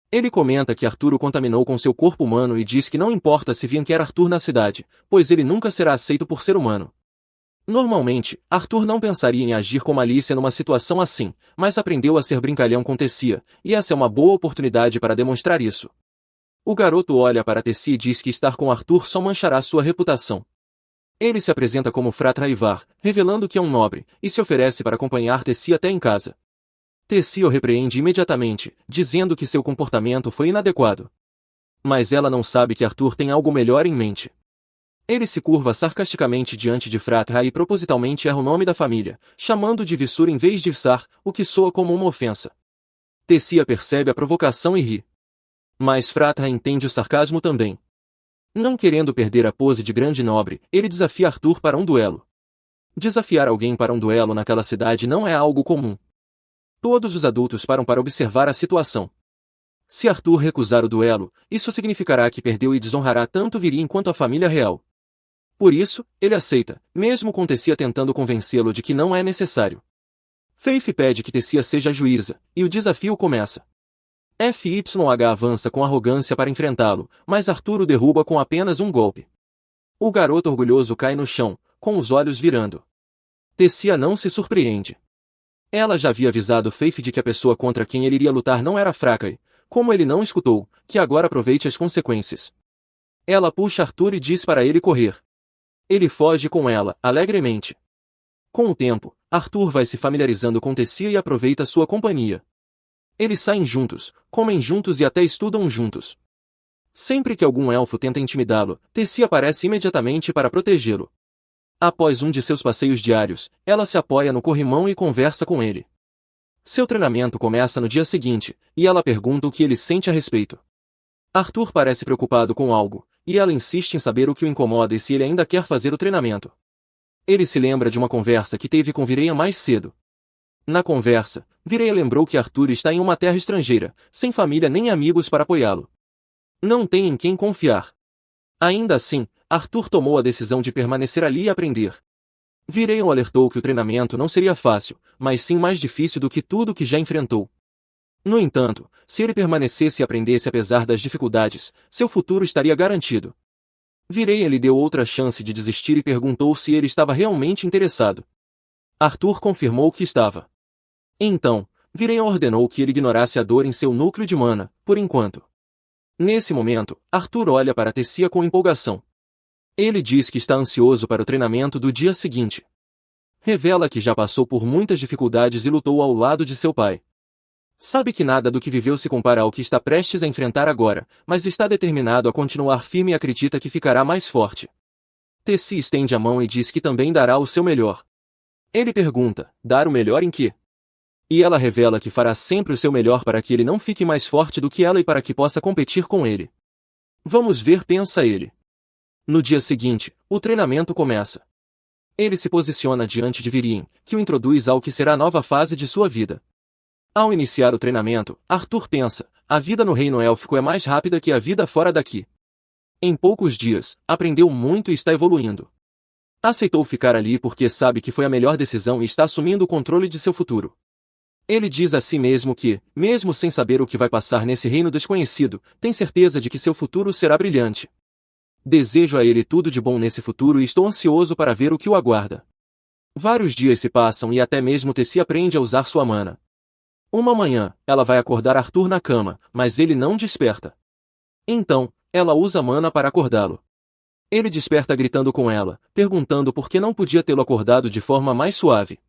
Ele comenta que Arthur o contaminou com seu corpo humano e diz que não importa se Vian quer Arthur na cidade, pois ele nunca será aceito por ser humano. Normalmente, Arthur não pensaria em agir com malícia numa situação assim, mas aprendeu a ser brincalhão com Tessia, e essa é uma boa oportunidade para demonstrar isso. O garoto olha para Tessia e diz que estar com Arthur só manchará sua reputação. Ele se apresenta como Frat Raivar, revelando que é um nobre, e se oferece para acompanhar Tessia até em casa. Tessia o repreende imediatamente, dizendo que seu comportamento foi inadequado. Mas ela não sabe que Arthur tem algo melhor em mente. Ele se curva sarcasticamente diante de Fratra e propositalmente erra o nome da família, chamando de Vissur em vez de Vissar, o que soa como uma ofensa. Tessia percebe a provocação e ri. Mas Fratra entende o sarcasmo também. Não querendo perder a pose de grande nobre, ele desafia Arthur para um duelo. Desafiar alguém para um duelo naquela cidade não é algo comum. Todos os adultos param para observar a situação. Se Arthur recusar o duelo, isso significará que perdeu e desonrará tanto Virian quanto a família real. Por isso, ele aceita, mesmo com Tessia tentando convencê-lo de que não é necessário. Faith pede que Tessia seja a juíza, e o desafio começa. FYH avança com arrogância para enfrentá-lo, mas Arthur o derruba com apenas um golpe. O garoto orgulhoso cai no chão, com os olhos virando. Tessia não se surpreende. Ela já havia avisado Faith de que a pessoa contra quem ele iria lutar não era fraca e, como ele não escutou, que agora aproveite as consequências. Ela puxa Arthur e diz para ele correr. Ele foge com ela, alegremente. Com o tempo, Arthur vai se familiarizando com Tessia e aproveita sua companhia. Eles saem juntos, comem juntos e até estudam juntos. Sempre que algum elfo tenta intimidá-lo, Tessia aparece imediatamente para protegê-lo. Após um de seus passeios diários, ela se apoia no corrimão e conversa com ele. Seu treinamento começa no dia seguinte, e ela pergunta o que ele sente a respeito. Arthur parece preocupado com algo, e ela insiste em saber o que o incomoda e se ele ainda quer fazer o treinamento. Ele se lembra de uma conversa que teve com Vireia mais cedo. Na conversa, Vireia lembrou que Arthur está em uma terra estrangeira, sem família nem amigos para apoiá-lo. Não tem em quem confiar. Ainda assim, Arthur tomou a decisão de permanecer ali e aprender. Vireia o alertou que o treinamento não seria fácil, mas sim mais difícil do que tudo que já enfrentou. No entanto, se ele permanecesse e aprendesse apesar das dificuldades, seu futuro estaria garantido. Vireia lhe deu outra chance de desistir e perguntou se ele estava realmente interessado. Arthur confirmou que estava. Então, Vireia ordenou que ele ignorasse a dor em seu núcleo de mana, por enquanto. Nesse momento, Arthur olha para Tessia com empolgação. Ele diz que está ansioso para o treinamento do dia seguinte. Revela que já passou por muitas dificuldades e lutou ao lado de seu pai. Sabe que nada do que viveu se compara ao que está prestes a enfrentar agora, mas está determinado a continuar firme e acredita que ficará mais forte. Tessia estende a mão e diz que também dará o seu melhor. Ele pergunta, dar o melhor em quê? E ela revela que fará sempre o seu melhor para que ele não fique mais forte do que ela e para que possa competir com ele. Vamos ver, pensa ele. No dia seguinte, o treinamento começa. Ele se posiciona diante de Virin, que o introduz ao que será a nova fase de sua vida. Ao iniciar o treinamento, Arthur pensa, a vida no reino élfico é mais rápida que a vida fora daqui. Em poucos dias, aprendeu muito e está evoluindo. Aceitou ficar ali porque sabe que foi a melhor decisão e está assumindo o controle de seu futuro. Ele diz a si mesmo que, mesmo sem saber o que vai passar nesse reino desconhecido, tem certeza de que seu futuro será brilhante. Desejo a ele tudo de bom nesse futuro e estou ansioso para ver o que o aguarda. Vários dias se passam e até mesmo Tessia aprende a usar sua mana. Uma manhã, ela vai acordar Arthur na cama, mas ele não desperta. Então, ela usa a mana para acordá-lo. Ele desperta gritando com ela, perguntando por que não podia tê-lo acordado de forma mais suave.